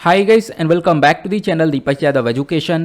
Hi guys and welcome back to the channel Deepak Yadav Education.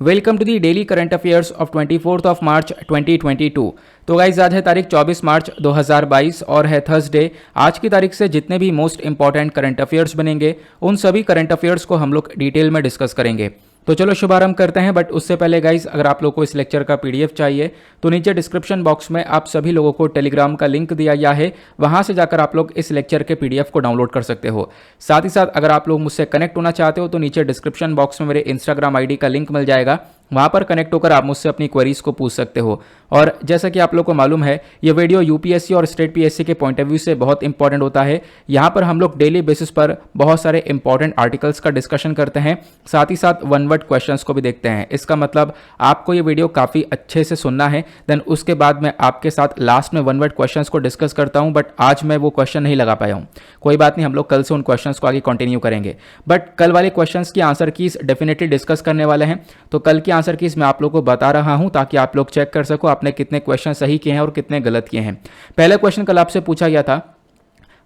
Welcome to the daily current affairs of 24 of March 2022। तो guys आज है तारीख 24 मार्च 2022 और है Thursday. आज की तारीख से जितने भी मोस्ट इंपॉर्टेंट करंट अफेयर्स बनेंगे उन सभी करंट अफेयर्स को हम लोग डिटेल में डिस्कस करेंगे। तो चलो शुभारंभ करते हैं। बट उससे पहले गाइज अगर आप लोग को इस लेक्चर का पीडीएफ चाहिए तो नीचे डिस्क्रिप्शन बॉक्स में आप सभी लोगों को टेलीग्राम का लिंक दिया गया है, वहां से जाकर आप लोग इस लेक्चर के पीडीएफ को डाउनलोड कर सकते हो। साथ ही साथ अगर आप लोग मुझसे कनेक्ट होना चाहते हो तो नीचे डिस्क्रिप्शन बॉक्स में मेरे इंस्टाग्राम आईडी का लिंक मिल जाएगा, वहां पर कनेक्ट होकर आप मुझसे अपनी क्वेरीज को पूछ सकते हो। और जैसा कि आप लोग को मालूम है ये वीडियो यूपीएससी और स्टेट पीएससी के पॉइंट ऑफ व्यू से बहुत इंपॉर्टेंट होता है। यहाँ पर हम लोग डेली बेसिस पर बहुत सारे इंपॉर्टेंट आर्टिकल्स का डिस्कशन करते हैं, साथ ही साथ वन वर्ड क्वेश्चंस को भी देखते हैं। इसका मतलब आपको ये वीडियो काफ़ी अच्छे से सुनना है, देन उसके बाद मैं आपके साथ लास्ट में वन वर्ड क्वेश्चंस को डिस्कस करता हूँ। बट आज मैं वो क्वेश्चन नहीं लगा पाया हूँ, कोई बात नहीं, हम लोग कल से उन क्वेश्चंस को आगे कंटिन्यू करेंगे। बट कल वाले क्वेश्चंस की आंसर कीज डेफिनेटली डिस्कस करने वाले हैं, तो कल की आंसर कीज मैं आप लोग को बता रहा हूं ताकि आप लोग चेक कर सको आपने कितने क्वेश्चन सही किए हैं और कितने गलत किए हैं। पहला क्वेश्चन कल आपसे पूछा गया था,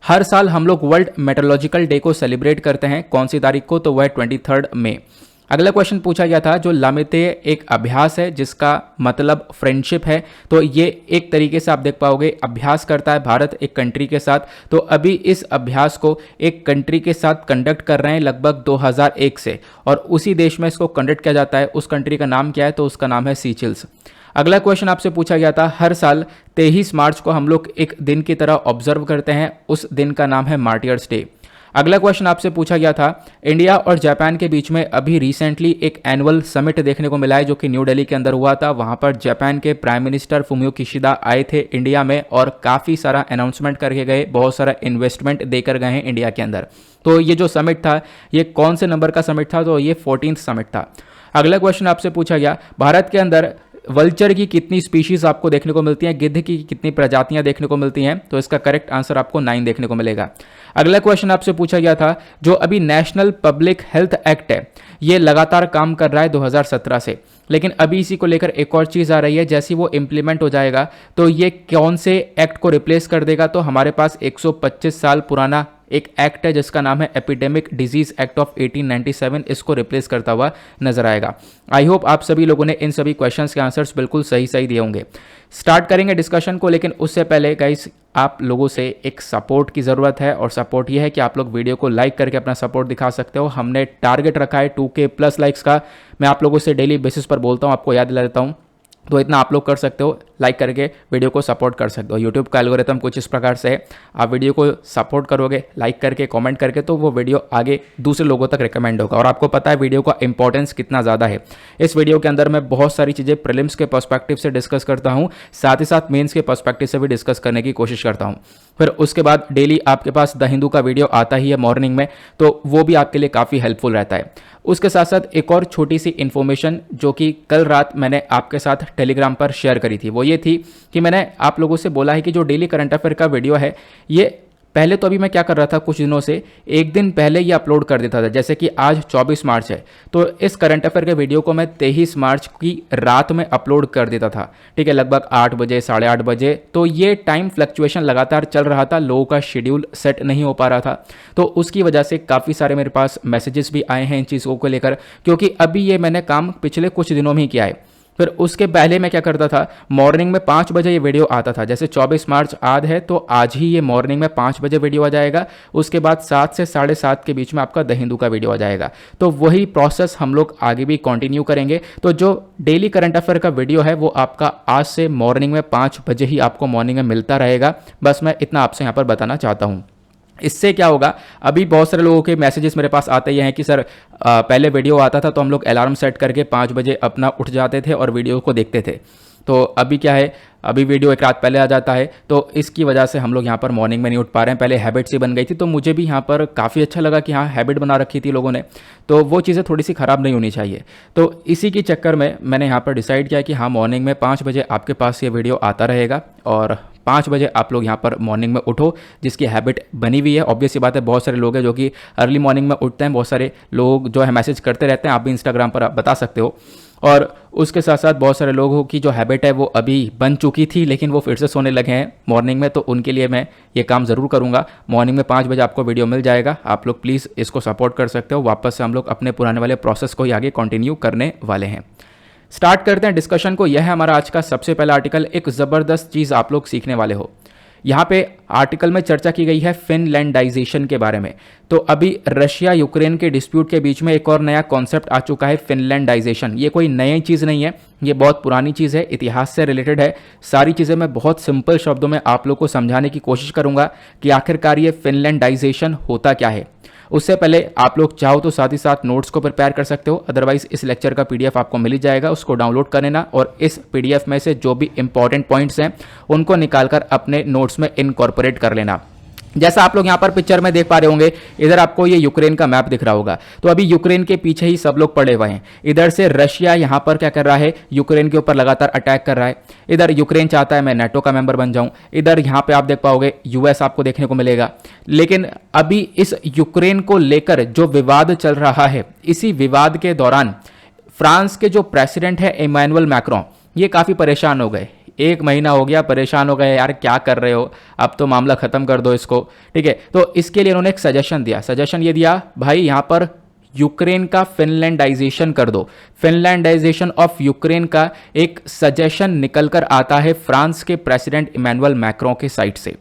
हर साल हम लोग वर्ल्ड मेट्रोलॉजिकल डे को सेलिब्रेट करते हैं, कौन सी तारीख को? तो वह 23 मई। अगला क्वेश्चन पूछा गया था, जो लामिते एक अभ्यास है जिसका मतलब फ्रेंडशिप है, तो ये एक तरीके से आप देख पाओगे अभ्यास करता है भारत एक कंट्री के साथ। तो अभी इस अभ्यास को एक कंट्री के साथ कंडक्ट कर रहे हैं लगभग 2001 से, और उसी देश में इसको कंडक्ट किया जाता है। उस कंट्री का नाम क्या है? तो उसका नाम है सीचिल्स। अगला क्वेश्चन आपसे पूछा गया था, हर साल 23 मार्च को हम लोग एक दिन की तरह ऑब्जर्व करते हैं, उस दिन का नाम है मार्टियर्स डे। अगला क्वेश्चन आपसे पूछा गया था, इंडिया और जापान के बीच में अभी रिसेंटली एक एनुअल समिट देखने को मिला है जो कि न्यू दिल्ली के अंदर हुआ था। वहां पर जापान के प्राइम मिनिस्टर फुमियो किशिदा आए थे इंडिया में और काफ़ी सारा अनाउंसमेंट करके गए, बहुत सारा इन्वेस्टमेंट देकर गए हैं इंडिया के अंदर। तो ये जो समिट था ये कौन से नंबर का समिट था? तो ये 14th समिट था। अगला क्वेश्चन आपसे पूछा गया, भारत के अंदर वल्चर की कितनी स्पीशीज आपको देखने को मिलती हैं, गिद्ध की कितनी प्रजातियां देखने को मिलती हैं? तो इसका करेक्ट आंसर आपको 9 देखने को मिलेगा। अगला क्वेश्चन आपसे पूछा गया था, जो अभी नेशनल पब्लिक हेल्थ एक्ट है ये लगातार काम कर रहा है 2017 से, लेकिन अभी इसी को लेकर एक और चीज़ आ रही है, जैसे वो इम्प्लीमेंट हो जाएगा तो ये कौन से एक्ट को रिप्लेस कर देगा? तो हमारे पास 125 साल पुराना एक एक्ट है जिसका नाम है एपिडेमिक डिजीज एक्ट ऑफ 1897, इसको रिप्लेस करता हुआ नजर आएगा। आई होप आप सभी लोगों ने इन सभी क्वेश्चंस के आंसर्स बिल्कुल सही सही दिए होंगे। स्टार्ट करेंगे डिस्कशन को, लेकिन उससे पहले गाइस आप लोगों से एक सपोर्ट की ज़रूरत है, और सपोर्ट ये है कि आप लोग वीडियो को लाइक करके अपना सपोर्ट दिखा सकते हो। हमने टारगेट रखा है 2K प्लस लाइक्स का। मैं आप लोगों से डेली बेसिस पर बोलता हूँ, आपको याद दिला देता हूँ, तो इतना आप लोग कर सकते हो, लाइक करके वीडियो को सपोर्ट कर सकते हो। यूट्यूब का एल्गोरिथम कुछ इस प्रकार से है, आप वीडियो को सपोर्ट करोगे लाइक करके कमेंट करके तो वो वीडियो आगे दूसरे लोगों तक रिकमेंड होगा। और आपको पता है वीडियो का इंपॉर्टेंस कितना ज़्यादा है। इस वीडियो के अंदर मैं बहुत सारी चीज़ें प्रीलिम्स के पर्सपेक्टिव से डिस्कस करता हूँ, साथ ही साथ मेंस के पर्सपेक्टिव से भी डिस्कस करने की कोशिश करता हूँ। फिर उसके बाद डेली आपके पास द हिंदू का वीडियो आता ही है मॉर्निंग में, तो वो भी आपके लिए काफ़ी हेल्पफुल रहता है। उसके साथ साथ एक और छोटी सी इन्फॉर्मेशन जो कि कल रात मैंने आपके साथ टेलीग्राम पर शेयर करी थी, वो ये थी कि मैंने आप लोगों से बोला है कि जो डेली करंट अफेयर का वीडियो है ये पहले तो अभी मैं क्या कर रहा था, कुछ दिनों से एक दिन पहले ये अपलोड कर देता था। जैसे कि आज 24 मार्च है तो इस करंट अफेयर के वीडियो को मैं 23 मार्च की रात में अपलोड कर देता था, ठीक है, लगभग 8 बजे 8:30 बजे। तो ये टाइम फ्लक्चुएशन लगातार चल रहा था, लोगों का शेड्यूल सेट नहीं हो पा रहा था, तो उसकी वजह से काफ़ी सारे मेरे पास मैसेजेस भी आए हैं इन चीज़ों को लेकर, क्योंकि अभी ये मैंने काम पिछले कुछ दिनों में ही किया है। फिर उसके पहले मैं क्या करता था, मॉर्निंग में 5 बजे ये वीडियो आता था। जैसे 24 मार्च आज है तो आज ही ये मॉर्निंग में 5 बजे वीडियो आ जाएगा, उसके बाद 7 से 7:30 के बीच में आपका द हिंदू का वीडियो आ जाएगा। तो वही प्रोसेस हम लोग आगे भी कंटिन्यू करेंगे। तो जो डेली करंट अफेयर का वीडियो है वो आपका आज से मॉर्निंग में 5 बजे ही आपको मॉर्निंग में मिलता रहेगा। बस मैं इतना आपसे यहाँ पर बताना चाहता हूँ। इससे क्या होगा, अभी बहुत सारे लोगों के मैसेजेस मेरे पास आते ही हैं कि सर पहले वीडियो आता था तो हम लोग अलार्म सेट करके 5 बजे अपना उठ जाते थे और वीडियो को देखते थे, तो अभी क्या है, अभी वीडियो एक रात पहले आ जाता है, तो इसकी वजह से हम लोग यहाँ पर मॉर्निंग में नहीं उठ पा रहे हैं। पहले हैबिट सी बन गई थी, तो मुझे भी यहाँ पर काफ़ी अच्छा लगा कि हाँ हैबिट बना रखी थी लोगों ने, तो वो चीज़ें थोड़ी सी ख़राब नहीं होनी चाहिए। तो इसी के चक्कर में मैंने यहाँ पर डिसाइड किया कि हाँ मॉर्निंग में 5 बजे आपके पास ये वीडियो आता रहेगा, और 5 बजे आप लोग यहाँ पर मॉर्निंग में उठो, जिसकी हैबिट बनी हुई है। ऑब्वियस सी बात है, बहुत सारे लोग हैं जो कि अर्ली मॉर्निंग में उठते हैं, बहुत सारे लोग जो है मैसेज करते रहते हैं, आप भी इंस्टाग्राम पर आप बता सकते हो। और उसके साथ साथ बहुत सारे लोगों की जो हैबिट है वो अभी बन चुकी थी, लेकिन वो फिर से सोने लगे हैं मॉर्निंग में, तो उनके लिए मैं ये काम ज़रूर करूँगा। मॉर्निंग में 5 बजे आपको वीडियो मिल जाएगा, आप लोग प्लीज़ इसको सपोर्ट कर सकते हो। वापस से हम लोग अपने पुराने वाले प्रोसेस को ही आगे कंटिन्यू करने वाले हैं। स्टार्ट करते हैं डिस्कशन को। यह है हमारा आज का सबसे पहला आर्टिकल। एक ज़बरदस्त चीज़ आप लोग सीखने वाले हो। यहाँ पे आर्टिकल में चर्चा की गई है फिनलैंडाइजेशन के बारे में। तो अभी रशिया यूक्रेन के डिस्प्यूट के बीच में एक और नया कॉन्सेप्ट आ चुका है, फिनलैंडाइजेशन। ये कोई नई चीज़ नहीं है, ये बहुत पुरानी चीज़ है, इतिहास से रिलेटेड है। सारी चीज़ें मैं बहुत सिंपल शब्दों में आप लोग को समझाने की कोशिश करूँगा कि आखिरकार ये फिनलैंडाइजेशन होता क्या है। उससे पहले आप लोग चाहो तो साथ ही साथ नोट्स को प्रिपेयर कर सकते हो, अदरवाइज इस लेक्चर का पीडीएफ आपको मिल ही जाएगा, उसको डाउनलोड कर लेना और इस पीडीएफ में से जो भी इंपॉर्टेंट पॉइंट्स हैं उनको निकालकर अपने नोट्स में इनकॉर्पोरेट कर लेना। जैसा आप लोग यहाँ पर पिक्चर में देख पा रहे होंगे, इधर आपको ये यूक्रेन का मैप दिख रहा होगा। तो अभी यूक्रेन के पीछे ही सब लोग पड़े हुए हैं। इधर से रशिया यहाँ पर क्या कर रहा है, यूक्रेन के ऊपर लगातार अटैक कर रहा है। इधर यूक्रेन चाहता है मैं नेटो का मेंबर बन जाऊं। इधर यहाँ पे आप देख पाओगे यूएस आपको देखने को मिलेगा। लेकिन अभी इस यूक्रेन को लेकर जो विवाद चल रहा है, इसी विवाद के दौरान फ्रांस के जो प्रेसिडेंट है इमैनुअल मैक्रों, ये काफ़ी परेशान हो गए। 1 महीना हो गया, परेशान हो गए, यार क्या कर रहे हो, अब तो मामला खत्म कर दो इसको, ठीक है। तो इसके लिए उन्होंने एक सजेशन दिया। सजेशन ये दिया, भाई यहाँ पर यूक्रेन का फिनलैंडाइजेशन कर दो। फिनलैंडाइजेशन ऑफ यूक्रेन का एक सजेशन निकल कर आता है फ्रांस के प्रेसिडेंट इमैनुअल मैक्रों के साइड से।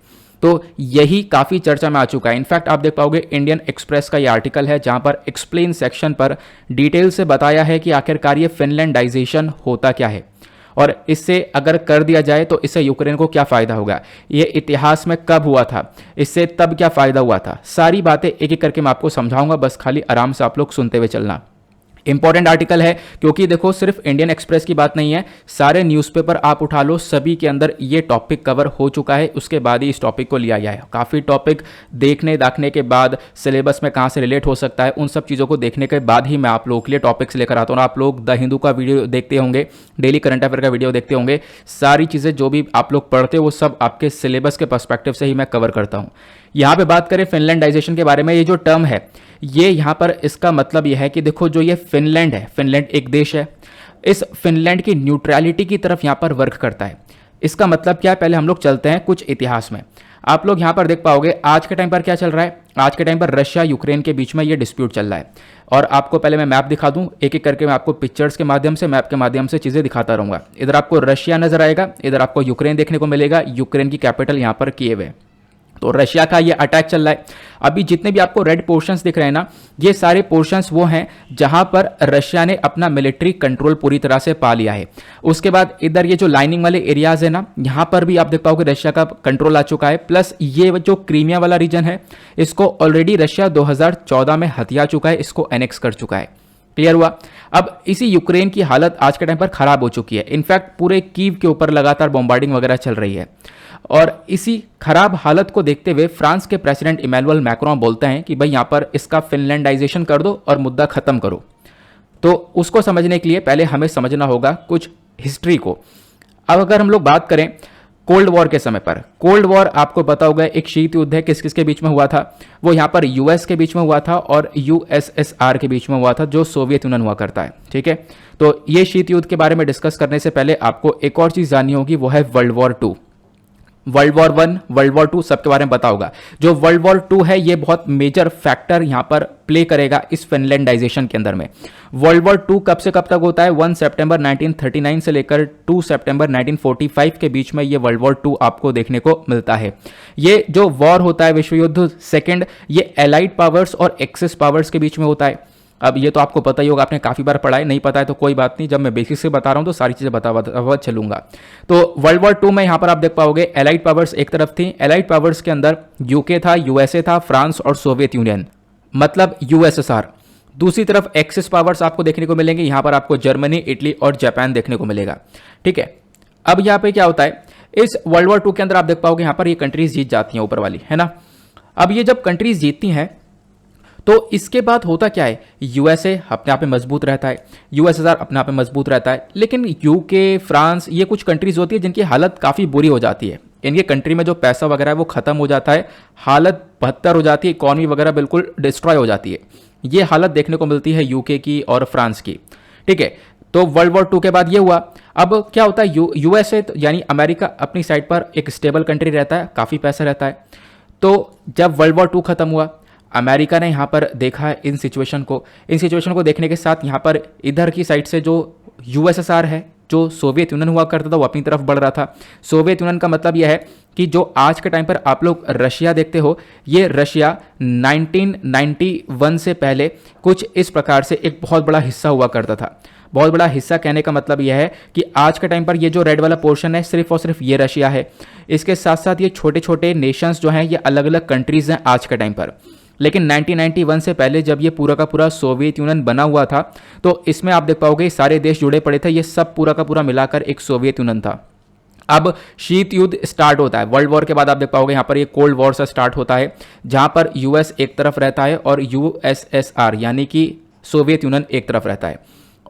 तो यही काफ़ी चर्चा में आ चुका है। इनफैक्ट आप देख पाओगे इंडियन एक्सप्रेस का ये आर्टिकल है, जहां पर एक्सप्लेन सेक्शन पर डिटेल से बताया है कि आखिरकार ये फिनलैंडाइजेशन होता क्या है और इससे अगर कर दिया जाए तो इससे यूक्रेन को क्या फ़ायदा होगा, ये इतिहास में कब हुआ था, इससे तब क्या फ़ायदा हुआ था। सारी बातें एक एक करके मैं आपको समझाऊंगा, बस खाली आराम से आप लोग सुनते हुए चलना। इंपॉर्टेंट आर्टिकल है क्योंकि देखो सिर्फ इंडियन एक्सप्रेस की बात नहीं है, सारे न्यूज़पेपर आप उठा लो, सभी के अंदर ये टॉपिक कवर हो चुका है। उसके बाद ही इस टॉपिक को लिया गया है। काफ़ी टॉपिक देखने दाखने के बाद सिलेबस में कहाँ से रिलेट हो सकता है, उन सब चीज़ों को देखने के बाद ही मैं आप लोगों के लिए टॉपिक्स लेकर आता हूँ। आप लोग द हिंदू का वीडियो देखते होंगे, डेली करंट अफेयर का वीडियो देखते होंगे, सारी चीज़ें जो भी आप लोग पढ़ते हो वो सब आपके सिलेबस के पर्सपेक्टिव से ही मैं कवर करता हूँ। यहाँ पे बात करें फिनलैंडाइजेशन के बारे में, ये जो टर्म है, ये यहाँ पर इसका मतलब यह है कि देखो जो ये फिनलैंड है, फिनलैंड एक देश है, इस फिनलैंड की न्यूट्रलिटी की तरफ यहाँ पर वर्क करता है। इसका मतलब क्या है, पहले हम लोग चलते हैं कुछ इतिहास में। आप लोग यहाँ पर देख पाओगे आज के टाइम पर क्या चल रहा है। आज के टाइम पर रशिया यूक्रेन के बीच में ये डिस्प्यूट चल रहा है और आपको पहले मैं मैप दिखा दूं, एक एक करके मैं आपको पिक्चर्स के माध्यम से, मैप के माध्यम से चीज़ें दिखाता रहूँगा। इधर आपको रशिया नजर आएगा, इधर आपको यूक्रेन देखने को मिलेगा, यूक्रेन की कैपिटल यहाँ पर कीव है। तो रशिया का ये अटैक चल रहा है। अभी जितने भी आपको रेड पोर्शंस दिख रहे हैं ना, ये सारे पोर्शंस वो हैं जहां पर रशिया ने अपना मिलिट्री कंट्रोल पूरी तरह से पा लिया है। उसके बाद इधर ये जो लाइनिंग वाले एरियाज है ना, यहां पर भी आप देख पाओगे रशिया का कंट्रोल आ चुका है। प्लस ये जो क्रीमिया वाला रीजन है, इसको ऑलरेडी रशिया 2014 में हथिया चुका है, इसको एनेक्स कर चुका है। क्लियर हुआ। अब इसी यूक्रेन की हालत आज के टाइम पर खराब हो चुकी है। इनफैक्ट पूरे कीव के ऊपर लगातार बॉम्बार्डिंग वगैरह चल रही है और इसी खराब हालत को देखते हुए फ्रांस के प्रेसिडेंट इमैनुअल मैक्रों बोलते हैं कि भाई यहाँ पर इसका फिनलैंडाइजेशन कर दो और मुद्दा खत्म करो। तो उसको समझने के लिए पहले हमें समझना होगा कुछ हिस्ट्री को। अब अगर हम लोग बात करें कोल्ड वॉर के समय पर, कोल्ड वॉर आपको पता होगा एक शीत युद्ध है, किस किस के बीच में हुआ था, वो यहाँ पर यूएस के बीच में हुआ था और यूएसएसआर के बीच में हुआ था, जो सोवियत यूनियन हुआ करता है। ठीक है, तो ये शीत युद्ध के बारे में डिस्कस करने से पहले आपको एक और चीज जाननी होगी, वो है world war two. World war 1, world war 2 सबके बारे में पता होगा। जो वर्ल्ड वॉर 2 है ये बहुत मेजर फैक्टर यहां पर प्ले करेगा इस फिनलैंडाइजेशन के अंदर में। वर्ल्ड वॉर 2 कब से कब तक होता है, 1 सितंबर 1939 से लेकर 2 सितंबर 1945 के बीच में ये वर्ल्ड वॉर 2 आपको देखने को मिलता है। ये जो वॉर होता है विश्व युद्ध सेकेंड, ये एलाइड पावर्स और एक्सिस पावर्स के बीच में होता है। अब ये तो आपको पता ही होगा, आपने काफ़ी बार पढ़ा है, नहीं पता है तो कोई बात नहीं, जब मैं बेसिक से बता रहा हूं तो सारी चीज़ें बता चलूंगा। तो वर्ल्ड वॉर 2 में यहां पर आप देख पाओगे एलाइड पावर्स एक तरफ थी। एलाइड पावर्स के अंदर यूके था, यूएसए था, फ्रांस और सोवियत यूनियन मतलब यूएसएसआर। दूसरी तरफ एक्सिस पावर्स आपको देखने को मिलेंगे, यहां पर आपको जर्मनी, इटली और जापान देखने को मिलेगा। ठीक है, अब यहां पे क्या होता है, इस वर्ल्ड वॉर 2 के अंदर आप देख पाओगे यहां पर ये कंट्रीज जीत जाती हैं ऊपर वाली, है ना। अब ये जब कंट्रीज जीतती हैं तो इसके बाद होता क्या है, यूएसए अपने आप में मजबूत रहता है, यूएसएसआर अपने आप में मजबूत रहता है, लेकिन यूके, फ्रांस, ये कुछ कंट्रीज होती है जिनकी हालत काफ़ी बुरी हो जाती है। इनके कंट्री में जो पैसा वगैरह है वो खत्म हो जाता है, हालत बदतर हो जाती है, इकॉनमी वगैरह बिल्कुल डिस्ट्रॉय हो जाती है। ये हालत देखने को मिलती है यूके की और फ्रांस की। ठीक है, तो वर्ल्ड वॉर टू के बाद ये हुआ। अब क्या होता है, यूएसए यानी अमेरिका अपनी साइड पर एक स्टेबल कंट्री रहता है, काफ़ी पैसा रहता है। तो जब वर्ल्ड वॉर टू खत्म हुआ, अमेरिका ने यहाँ पर देखा इन सिचुएशन को देखने के साथ यहाँ पर इधर की साइड से जो यूएसएसआर है, जो सोवियत यूनियन हुआ करता था, वो अपनी तरफ बढ़ रहा था। सोवियत यूनियन का मतलब यह है कि जो आज के टाइम पर आप लोग रशिया देखते हो, ये रशिया 1991 से पहले कुछ इस प्रकार से एक बहुत बड़ा हिस्सा हुआ करता था। बहुत बड़ा हिस्सा कहने का मतलब यह है कि आज के टाइम पर ये जो रेड वाला पोर्शन है, सिर्फ और सिर्फ ये रशिया है। इसके साथ साथ ये छोटे छोटे नेशंस जो हैं, ये अलग अलग कंट्रीज हैं आज के टाइम पर। लेकिन 1991 से पहले जब ये पूरा का पूरा सोवियत यूनियन बना हुआ था, तो इसमें आप देख पाओगे सारे देश जुड़े पड़े थे, ये सब पूरा का पूरा मिलाकर एक सोवियत यूनियन था। अब शीत युद्ध स्टार्ट होता है वर्ल्ड वॉर के बाद, आप देख पाओगे यहाँ पर ये कोल्ड वॉर से स्टार्ट होता है, जहाँ पर यूएस एक तरफ रहता है और यूएसएसआर यानी कि सोवियत यूनियन एक तरफ रहता है।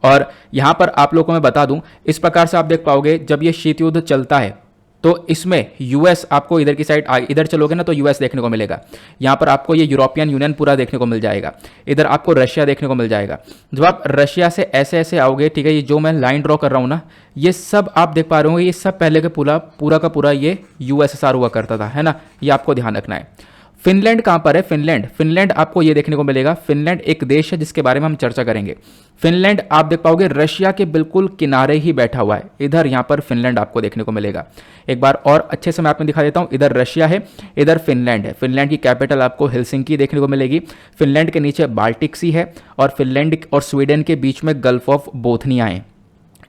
और यहाँ पर आप लोगों को मैं बता दूं, इस प्रकार से आप देख पाओगे जब ये शीत युद्ध चलता है, तो इसमें यूएस आपको इधर की साइड इधर चलोगे ना तो यूएस देखने को मिलेगा। यहाँ पर आपको ये यूरोपियन यूनियन पूरा देखने को मिल जाएगा। इधर आपको रशिया देखने को मिल जाएगा। जब आप रशिया से ऐसे ऐसे आओगे, ठीक है, ये जो मैं लाइन ड्रॉ कर रहा हूँ ना, ये सब आप देख पा रहे होंगे, ये सब पहले के पूरा का पूरा ये यूएसएसआर हुआ करता था, है ना। ये आपको ध्यान रखना है। फिनलैंड कहाँ पर है? फिनलैंड आपको ये देखने को मिलेगा। फिनलैंड एक देश है जिसके बारे में हम चर्चा करेंगे। फिनलैंड आप देख पाओगे रशिया के बिल्कुल किनारे ही बैठा हुआ है। इधर यहाँ पर फिनलैंड आपको देखने को मिलेगा। एक बार और अच्छे से मैं आपको दिखा देता हूँ। इधर रशिया है, इधर फिनलैंड है। फिनलैंड की कैपिटल आपको हेलसिंकी देखने को मिलेगी। फिनलैंड के नीचे बाल्टिक सी है और फिनलैंड और स्वीडन के बीच में गल्फ ऑफ बोथनिया है।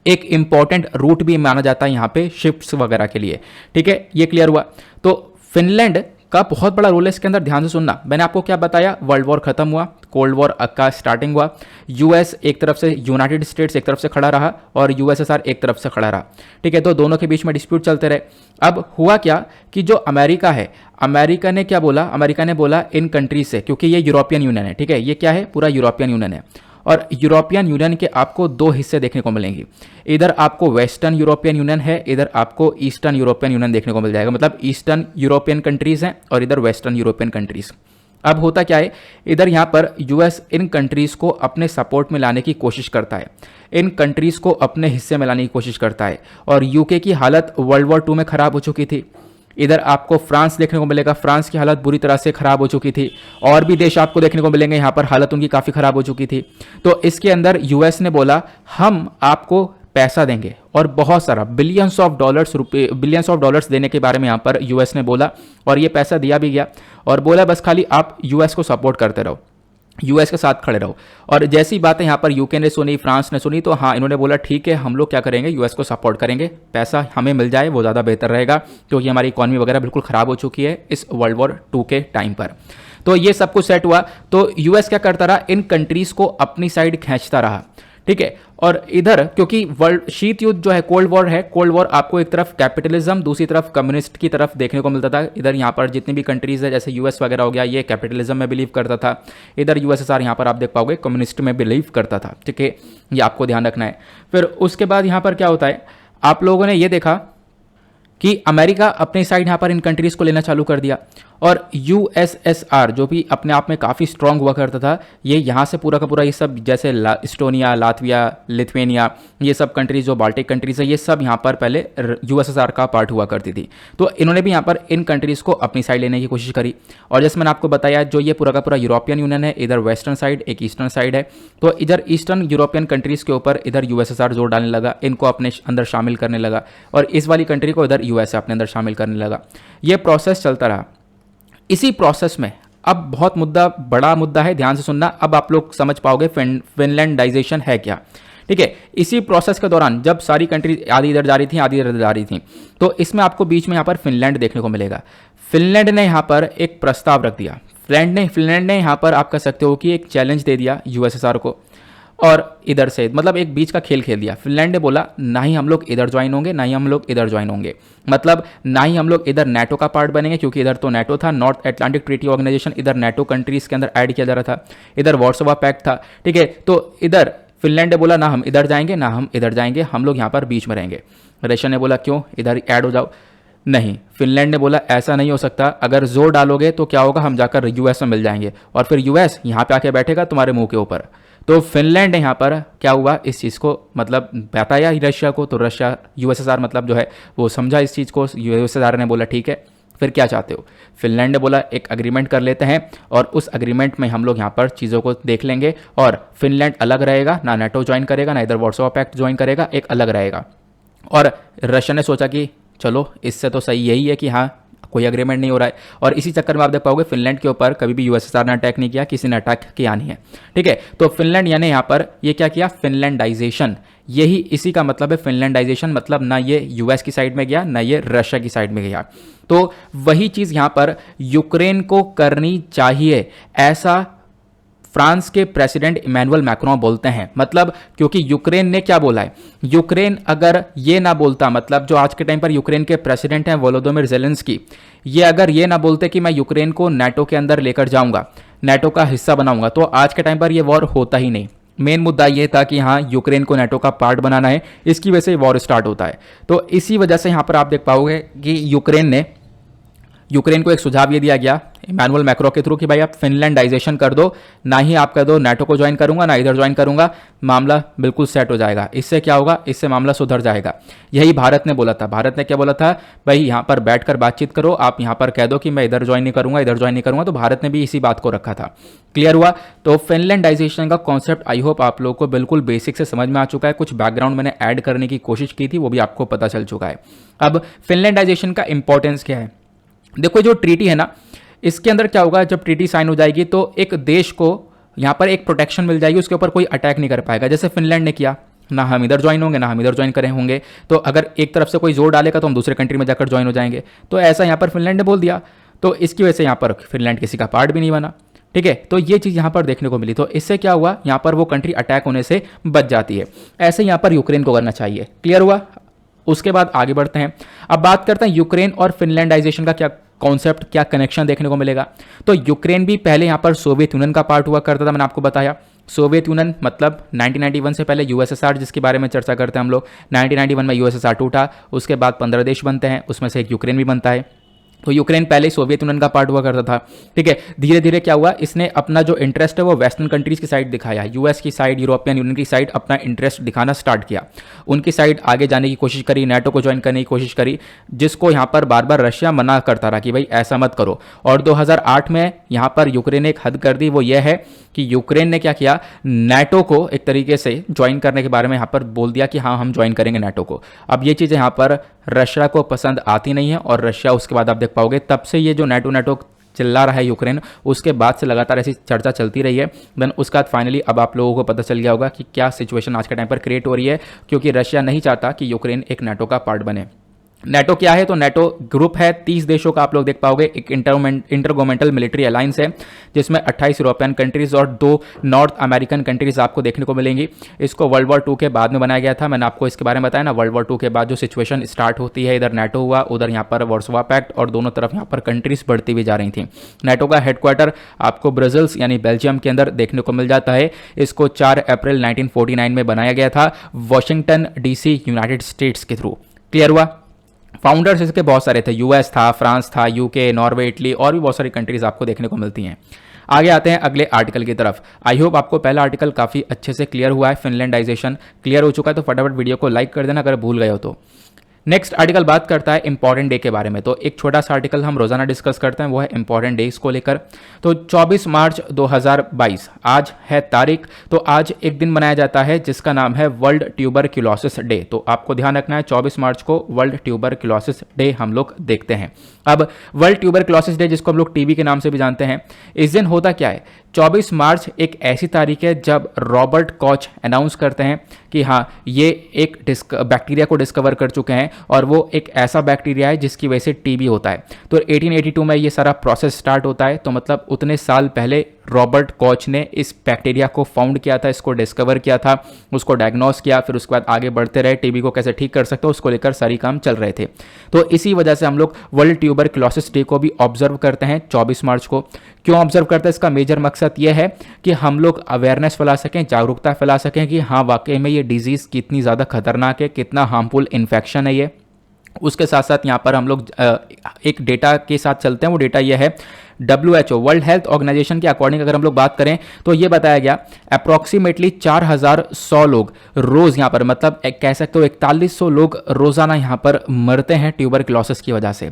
एक इंपॉर्टेंट रूट भी माना जाता है यहाँ पे शिप्स वगैरह के लिए, ठीक है। ये क्लियर हुआ। तो फिनलैंड का बहुत बड़ा रोल है इसके अंदर। ध्यान से सुनना, मैंने आपको क्या बताया, वर्ल्ड वॉर खत्म हुआ, कोल्ड वॉर का स्टार्टिंग हुआ, यूएस एक तरफ से, यूनाइटेड स्टेट्स एक तरफ से खड़ा रहा और यूएसएसआर एक तरफ से खड़ा रहा, ठीक है। तो दोनों के बीच में डिस्प्यूट चलते रहे। अब हुआ क्या कि जो अमेरिका है, अमेरिका ने क्या बोला, अमेरिका ने बोला इन कंट्रीज से, क्योंकि ये यूरोपियन यूनियन है, ठीक है, ये क्या है, पूरा यूरोपियन यूनियन है। और यूरोपियन यूनियन के आपको दो हिस्से देखने को मिलेंगे। इधर आपको वेस्टर्न यूरोपियन यूनियन है, इधर आपको ईस्टर्न यूरोपियन यूनियन देखने को मिल जाएगा। मतलब ईस्टर्न यूरोपियन कंट्रीज हैं और इधर वेस्टर्न यूरोपियन कंट्रीज। अब होता क्या है, इधर यहाँ पर यूएस इन कंट्रीज को अपने सपोर्ट में लाने की कोशिश करता है, इन कंट्रीज को अपने हिस्से में लाने की कोशिश करता है। और यूके की हालत वर्ल्ड वॉर टू में खराब हो चुकी थी। इधर आपको फ्रांस देखने को मिलेगा, फ्रांस की हालत बुरी तरह से खराब हो चुकी थी। और भी देश आपको देखने को मिलेंगे यहाँ पर हालत उनकी काफ़ी खराब हो चुकी थी। तो इसके अंदर यूएस ने बोला हम आपको पैसा देंगे और बहुत सारा बिलियंस ऑफ डॉलर्स देने के बारे में यहाँ पर यूएस ने बोला। और ये पैसा दिया भी गया और बोला बस खाली आप यूएस को सपोर्ट करते रहो, यूएस के साथ खड़े रहो। और जैसी बातें यहाँ पर यूके ने सुनी, फ्रांस ने सुनी, तो हाँ इन्होंने बोला ठीक है हम लोग क्या करेंगे, यूएस को सपोर्ट करेंगे, पैसा हमें मिल जाए वो ज़्यादा बेहतर रहेगा, क्योंकि हमारी इकॉनमी वगैरह बिल्कुल ख़राब हो चुकी है इस वर्ल्ड वॉर टू के टाइम पर। तो ये सब कुछ सेट हुआ। तो यूएस क्या करता रहा, इन कंट्रीज़ को अपनी साइड खींचता रहा, ठीक है। और इधर क्योंकि वर्ल्ड शीत युद्ध जो है, कोल्ड वॉर है, कोल्ड वॉर आपको एक तरफ कैपिटलिज्म, दूसरी तरफ कम्युनिस्ट की तरफ देखने को मिलता था। इधर यहाँ पर जितनी भी कंट्रीज है जैसे यूएस वगैरह हो गया, ये कैपिटलिज्म में बिलीव करता था। इधर यूएसएसआर यहाँ पर आप देख पाओगे कम्युनिस्ट में बिलीव करता था, ठीक है। ये आपको ध्यान रखना है। फिर उसके बाद यहाँ पर क्या होता है, आप लोगों ने ये देखा कि अमेरिका अपने साइड यहाँ पर इन कंट्रीज़ को लेना चालू कर दिया। और यूएसएसआर जो भी अपने आप में काफ़ी स्ट्रांग हुआ करता था, ये यहाँ से पूरा का पूरा ये सब जैसे इस्टोनिया, लातविया, लिथुआनिया, ये सब कंट्रीज जो बाल्टिक कंट्रीज़ है, ये सब यहाँ पर पहले यूएसएसआर का पार्ट हुआ करती थी। तो इन्होंने भी यहाँ पर इन कंट्रीज़ को अपनी साइड लेने की कोशिश करी। और जैसे मैंने आपको बताया, जो ये पूरा का पूरा यूरोपियन यूनियन है, इधर वेस्टर्न साइड एक ईस्टर्न साइड है। तो इधर ईस्टर्न यूरोपियन कंट्रीज़ के ऊपर इधर यूएसएसआर जोर डालने लगा, इनको अपने अंदर शामिल करने लगा, और इस वाली कंट्री को इधर यूएस अपने अंदर शामिल करने लगा। ये प्रोसेस चलता रहा। इसी प्रोसेस में अब बहुत बड़ा मुद्दा है, ध्यान से सुनना, अब आप लोग समझ पाओगे फिनलैंडाइजेशन है क्या, ठीक है। इसी प्रोसेस के दौरान जब सारी कंट्री आधी इधर जा रही थी, आधी इधर जा रही थी, तो इसमें आपको बीच में यहाँ पर फिनलैंड देखने को मिलेगा। फिनलैंड ने यहाँ पर एक प्रस्ताव रख दिया। फिनलैंड ने यहाँ पर आप कह सकते हो कि एक चैलेंज दे दिया यूएसएसआर को, और इधर से मतलब एक बीच का खेल खेल दिया। फिनलैंड ने बोला ना ही हम लोग इधर ज्वाइन होंगे, ना ही हम लोग इधर ज्वाइन होंगे, मतलब ना ही हम लोग इधर नेटो का पार्ट बनेंगे, क्योंकि इधर तो नेटो था, नॉर्थ अटलांटिक ट्रीटी ऑर्गेनाइजेशन, इधर नेटो कंट्रीज के अंदर ऐड किया जा रहा था, इधर वार्सोवा पैक्ट था, ठीक है। तो इधर फिनलैंड ने बोला ना हम इधर जाएंगे, ना हम इधर जाएंगे, हम लोग यहाँ पर बीच में रहेंगे। रशिया ने बोला क्यों, इधर ऐड हो जाओ। नहीं, फिनलैंड ने बोला ऐसा नहीं हो सकता, अगर जोर डालोगे तो क्या होगा, हम जाकर यूएस में मिल जाएंगे और फिर यूएस यहाँ पे आके बैठेगा तुम्हारे मुंह के ऊपर। तो फिनलैंड ने यहाँ पर क्या हुआ इस चीज़ को मतलब बताया ही रशिया को, तो रशिया यूएसएसआर मतलब जो है वो समझा इस चीज़ को, यूएसएसआर ने बोला ठीक है फिर क्या चाहते हो। फिनलैंड ने बोला एक अग्रीमेंट कर लेते हैं और उस अग्रीमेंट में हम लोग यहाँ पर चीज़ों को देख लेंगे और फिनलैंड अलग रहेगा, ना नाटो ज्वाइन करेगा ना इधर वार्सो पैक्ट ज्वाइन करेगा, एक अलग रहेगा। और रशिया ने सोचा कि चलो इससे तो सही यही है कि हाँ कोई अग्रीमेंट नहीं हो रहा है, और इसी चक्कर में आप देख पाओगे फिनलैंड के ऊपर कभी भी यूएसएसआर ने अटैक नहीं किया, किसी ने अटैक किया नहीं है, ठीक है। तो फिनलैंड यानी यहाँ पर ये क्या किया, फिनलैंडाइजेशन, यही इसी का मतलब है फिनलैंडाइजेशन, मतलब ना ये यूएस की साइड में गया ना ये रशिया की साइड में गया। तो वही चीज़ यहाँ पर यूक्रेन को करनी चाहिए, ऐसा फ्रांस के प्रेसिडेंट इमैनुअल मैक्रों बोलते हैं। मतलब क्योंकि यूक्रेन ने क्या बोला है, यूक्रेन अगर ये ना बोलता, मतलब जो आज के टाइम पर यूक्रेन के प्रेसिडेंट हैं वोलोदिमीर ज़ेलेंस्की, ये अगर ये ना बोलते कि मैं यूक्रेन को नाटो के अंदर लेकर जाऊंगा, नाटो का हिस्सा बनाऊंगा, तो आज के टाइम पर ये वॉर होता ही नहीं। मेन मुद्दा ये था कि हाँ यूक्रेन को नाटो का पार्ट बनाना है, इसकी वजह से वॉर स्टार्ट होता है। तो इसी वजह से यहाँ पर आप देख पाओगे कि यूक्रेन को एक सुझाव ये दिया गया इमैनुअल मैक्रो के थ्रू कि भाई आप फिनलैंडाइजेशन कर दो, ना ही आप कह दो नाटो को ज्वाइन करूंगा ना इधर ज्वाइन करूंगा, मामला बिल्कुल सेट हो जाएगा। इससे क्या होगा, इससे मामला सुधर जाएगा। यही भारत ने बोला था। भारत ने क्या बोला था, भाई यहाँ पर बैठकर बातचीत करो, आप यहाँ पर कह दो कि मैं इधर ज्वाइन नहीं करूंगा इधर ज्वाइन नहीं करूंगा, तो भारत ने भी इसी बात को रखा था। क्लियर हुआ। तो फिनलैंडाइजेशन का कॉन्सेप्ट आई होप आप लोगों को बिल्कुल बेसिक से समझ में आ चुका है। कुछ बैकग्राउंड मैंने ऐड करने की कोशिश की थी, वो भी आपको पता चल चुका है। अब फिनलैंडाइजेशन का इंपॉर्टेंस क्या है, देखो जो ट्रीटी है ना, इसके अंदर क्या होगा, जब ट्रीटी साइन हो जाएगी तो एक देश को यहाँ पर एक प्रोटेक्शन मिल जाएगी, उसके ऊपर कोई अटैक नहीं कर पाएगा। जैसे फिनलैंड ने किया, ना हम इधर ज्वाइन होंगे ना हम इधर ज्वाइन करें होंगे, तो अगर एक तरफ से कोई जोर डालेगा तो हम दूसरे कंट्री में जाकर ज्वाइन हो जाएंगे। तो ऐसा यहाँ पर फिनलैंड ने बोल दिया, तो इसकी वजह से यहाँ पर फिनलैंड किसी का पार्ट भी नहीं बना, ठीक है। तो ये चीज़ यहाँ पर देखने को मिली, तो इससे क्या हुआ, यहाँ पर वो कंट्री अटैक होने से बच जाती है। ऐसे यहाँ पर यूक्रेन को करना चाहिए। क्लियर हुआ। उसके बाद आगे बढ़ते हैं। अब बात करते हैं यूक्रेन और फिनलैंडाइजेशन का क्या कॉन्सेप्ट, क्या कनेक्शन देखने को मिलेगा। तो यूक्रेन भी पहले यहाँ पर सोवियत यूनियन का पार्ट हुआ करता था, मैंने आपको बताया। सोवियत यूनियन मतलब 1991 से पहले यूएसएसआर, जिसके बारे में चर्चा करते हैं हम लोग। 1991 में यूएसएसआर टूटा, उसके बाद 15 देश बनते हैं, उसमें से एक यूक्रेन भी बनता है। तो यूक्रेन पहले सोवियत यूनियन का पार्ट हुआ करता था, ठीक है। धीरे धीरे क्या हुआ, इसने अपना जो इंटरेस्ट है वो वेस्टर्न कंट्रीज की साइड दिखाया, यूएस की साइड, यूरोपियन यूनियन की साइड अपना इंटरेस्ट दिखाना स्टार्ट किया। उनकी साइड आगे जाने की कोशिश करी, नाटो को ज्वाइन करने की कोशिश करी, जिसको यहाँ पर बार बार रशिया मना करता रहा कि भाई ऐसा मत करो। और 2008 में यहाँ पर यूक्रेन ने एक हद कर दी, वो ये है कि यूक्रेन ने क्या किया, नाटो को एक तरीके से ज्वाइन करने के बारे में यहाँ पर बोल दिया कि हाँ हम ज्वाइन करेंगे नाटो को। अब ये चीज़ें यहाँ पर रशिया को पसंद आती नहीं है, और रशिया उसके बाद आप देख पाओगे तब से ये जो नाटो चिल्ला रहा है यूक्रेन, उसके बाद से लगातार ऐसी चर्चा चलती रही है। देन उसके बाद फाइनली अब आप लोगों को पता चल गया होगा कि क्या सिचुएशन आज के टाइम पर क्रिएट हो रही है, क्योंकि रशिया नहीं चाहता कि यूक्रेन एक नाटो का पार्ट बने। नाटो क्या है, तो नाटो ग्रुप है 30 देशों का, आप लोग देख पाओगे। एक इंटरगवर्नमेंटल मिलिट्री अलायंस है, जिसमें 28 यूरोपियन कंट्रीज और 2 नॉर्थ अमेरिकन कंट्रीज आपको देखने को मिलेंगी। इसको वर्ल्ड वॉर 2 के बाद में बनाया गया था, मैंने आपको इसके बारे में बताया ना। वर्ल्ड वॉर 2 के बाद जो सिचुएशन स्टार्ट होती है, इधर नाटो हुआ, उधर यहाँ पर वार्सो पैक्ट, और दोनों तरफ यहाँ पर कंट्रीज बढ़ती हुई जा रही थी। नाटो का हेडक्वार्टर आपको ब्रसल्स यानी बेल्जियम के अंदर देखने को मिल जाता है। इसको 4 अप्रैल 1949 में बनाया गया था, वॉशिंगटन DC यूनाइटेड स्टेट्स के थ्रू। क्लियर हुआ। फाउंडर्स इसके बहुत सारे थे, यूएस था, फ्रांस था, यूके, नॉर्वे, इटली, और भी बहुत सारी कंट्रीज आपको देखने को मिलती हैं। आगे आते हैं अगले आर्टिकल की तरफ। आई होप आपको पहला आर्टिकल काफ़ी अच्छे से क्लियर हुआ है, फिनलैंडाइजेशन क्लियर हो चुका है, तो फटाफट वीडियो को लाइक कर देना अगर भूल गए हो तो। नेक्स्ट आर्टिकल बात करता है इंपॉर्टेंट डे के बारे में। तो एक छोटा सा आर्टिकल हम रोजाना डिस्कस करते हैं, वो है इंपॉर्टेंट डेज को लेकर। तो 24 मार्च 2022 आज है तारीख। तो आज एक दिन मनाया जाता है जिसका नाम है वर्ल्ड ट्यूबरक्यूलोसिस डे। तो आपको ध्यान रखना है 24 मार्च को वर्ल्ड ट्यूबरक्यूलोसिस डे हम लोग देखते हैं। अब वर्ल्ड ट्यूबरक्यूलोसिस डे, जिसको हम लोग टीबी के नाम से भी जानते हैं, इस दिन होता क्या है, 24 मार्च एक ऐसी तारीख है जब रॉबर्ट कॉच अनाउंस करते हैं कि हाँ ये एक बैक्टीरिया को डिस्कवर कर चुके हैं, और वो एक ऐसा बैक्टीरिया है जिसकी वजह से टीबी होता है। तो 1882 में ये सारा प्रोसेस स्टार्ट होता है। तो मतलब उतने साल पहले रॉबर्ट कॉच ने इस बैक्टीरिया को फाउंड किया था, इसको डिस्कवर किया था, उसको डायग्नोस किया, फिर उसके बाद आगे बढ़ते रहे, टीबी को कैसे ठीक कर सकते हो उसको लेकर सारी काम चल रहे थे। तो इसी वजह से हम लोग वर्ल्ड ट्यूबरक्यूलोसिस डे को भी ऑब्जर्व करते हैं 24 मार्च को। क्यों ऑब्जर्व करते हैं, इसका मेजर मकसद ये है कि हम लोग अवेयरनेस फैला सकें, जागरूकता फैला सकें कि हाँ वाकई में ये डिजीज़ कितनी ज़्यादा खतरनाक है, कितना हार्मफुल इन्फेक्शन है ये। उसके साथ साथ यहाँ पर हम लोग एक डेटा के साथ चलते हैं। वो डेटा ये है WHO वर्ल्ड हेल्थ ऑर्गेनाइजेशन के अकॉर्डिंग अगर हम लोग बात करें तो ये बताया गया अप्रॉक्सीमेटली 4100 लोग रोज यहाँ पर, मतलब कह सकते हो 4100 लोग रोजाना यहाँ पर मरते हैं ट्यूबरक्लोसिस की वजह से।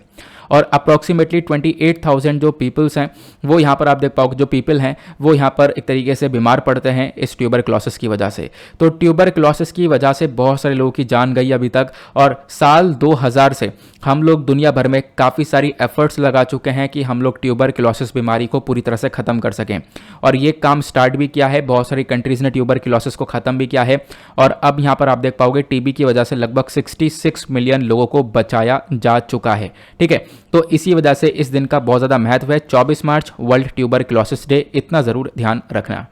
और अप्रॉक्सीमेटली 28,000 जो पीपल्स हैं वो यहाँ पर आप देख पाओगे, जो पीपल हैं वो यहाँ पर एक तरीके से बीमार पड़ते हैं इस ट्यूबरक्लोसिस की वजह से। तो ट्यूबरक्लोसिस की वजह से बहुत सारे लोगों की जान गई अभी तक, और साल 2000 से हम लोग दुनिया भर में काफ़ी सारी एफर्ट्स लगा चुके हैं कि हम लोग ट्यूबरक्लोसिस बीमारी को पूरी तरह से ख़त्म कर सकें। और ये काम स्टार्ट भी किया है, बहुत सारी कंट्रीज़ ने ट्यूबरक्लोसिस को ख़त्म भी किया है। और अब यहाँ पर आप देख पाओगे टीबी की वजह से लगभग 66 मिलियन लोगों को बचाया जा चुका है। ठीक है, तो इसी वजह से इस दिन का बहुत ज़्यादा महत्व है। 24 मार्च वर्ल्ड ट्यूबरक्लोसिस डे, इतना ज़रूर ध्यान रखना।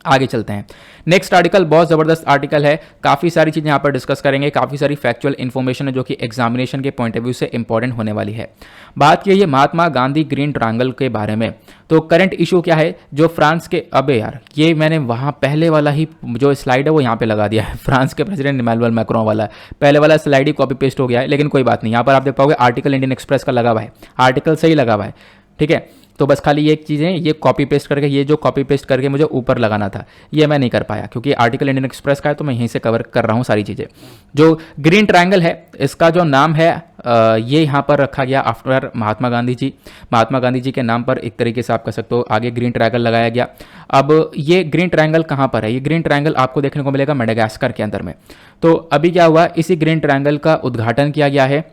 आगे चलते हैं। नेक्स्ट आर्टिकल बहुत ज़बरदस्त आर्टिकल है, काफ़ी सारी चीज़ें यहाँ पर डिस्कस करेंगे, काफ़ी सारी फैक्चुअल इन्फॉर्मेशन है जो कि एग्जामिनेशन के पॉइंट ऑफ व्यू से इंपॉर्टेंट होने वाली है। बात की है महात्मा गांधी ग्रीन ट्रायंगल के बारे में। तो करंट इशू क्या है, जो फ्रांस के, अबे यार ये मैंने वहाँ पहले वाला ही जो स्लाइड है वो यहाँ पे लगा दिया है, फ्रांस के प्रेसिडेंट इमैनुअल मैक्रोन वाला, पहले वाला स्लाइड ही कॉपी पेस्ट हो गया है, लेकिन कोई बात नहीं। यहाँ पर आप देख पाओगे आर्टिकल इंडियन एक्सप्रेस का लगा हुआ है, आर्टिकल सही लगा हुआ है। ठीक है, तो बस खाली ये चीज़ें, ये कॉपी पेस्ट करके, ये जो कॉपी पेस्ट करके मुझे ऊपर लगाना था ये मैं नहीं कर पाया, क्योंकि आर्टिकल इंडियन एक्सप्रेस का है तो मैं यहीं से कवर कर रहा हूँ सारी चीज़ें। जो ग्रीन ट्रायंगल है इसका जो नाम है ये यहाँ पर रखा गया आफ्टर महात्मा गांधी जी। महात्मा गांधी जी के नाम पर एक तरीके से आप कह सकते हो आगे ग्रीन ट्रायंगल लगाया गया। अब ये ग्रीन ट्रायंगल कहाँ पर है, ये ग्रीन ट्रायंगल आपको देखने को मिलेगा मेडागास्कर के अंदर में। तो अभी क्या हुआ, इसी ग्रीन ट्रायंगल का उद्घाटन किया गया है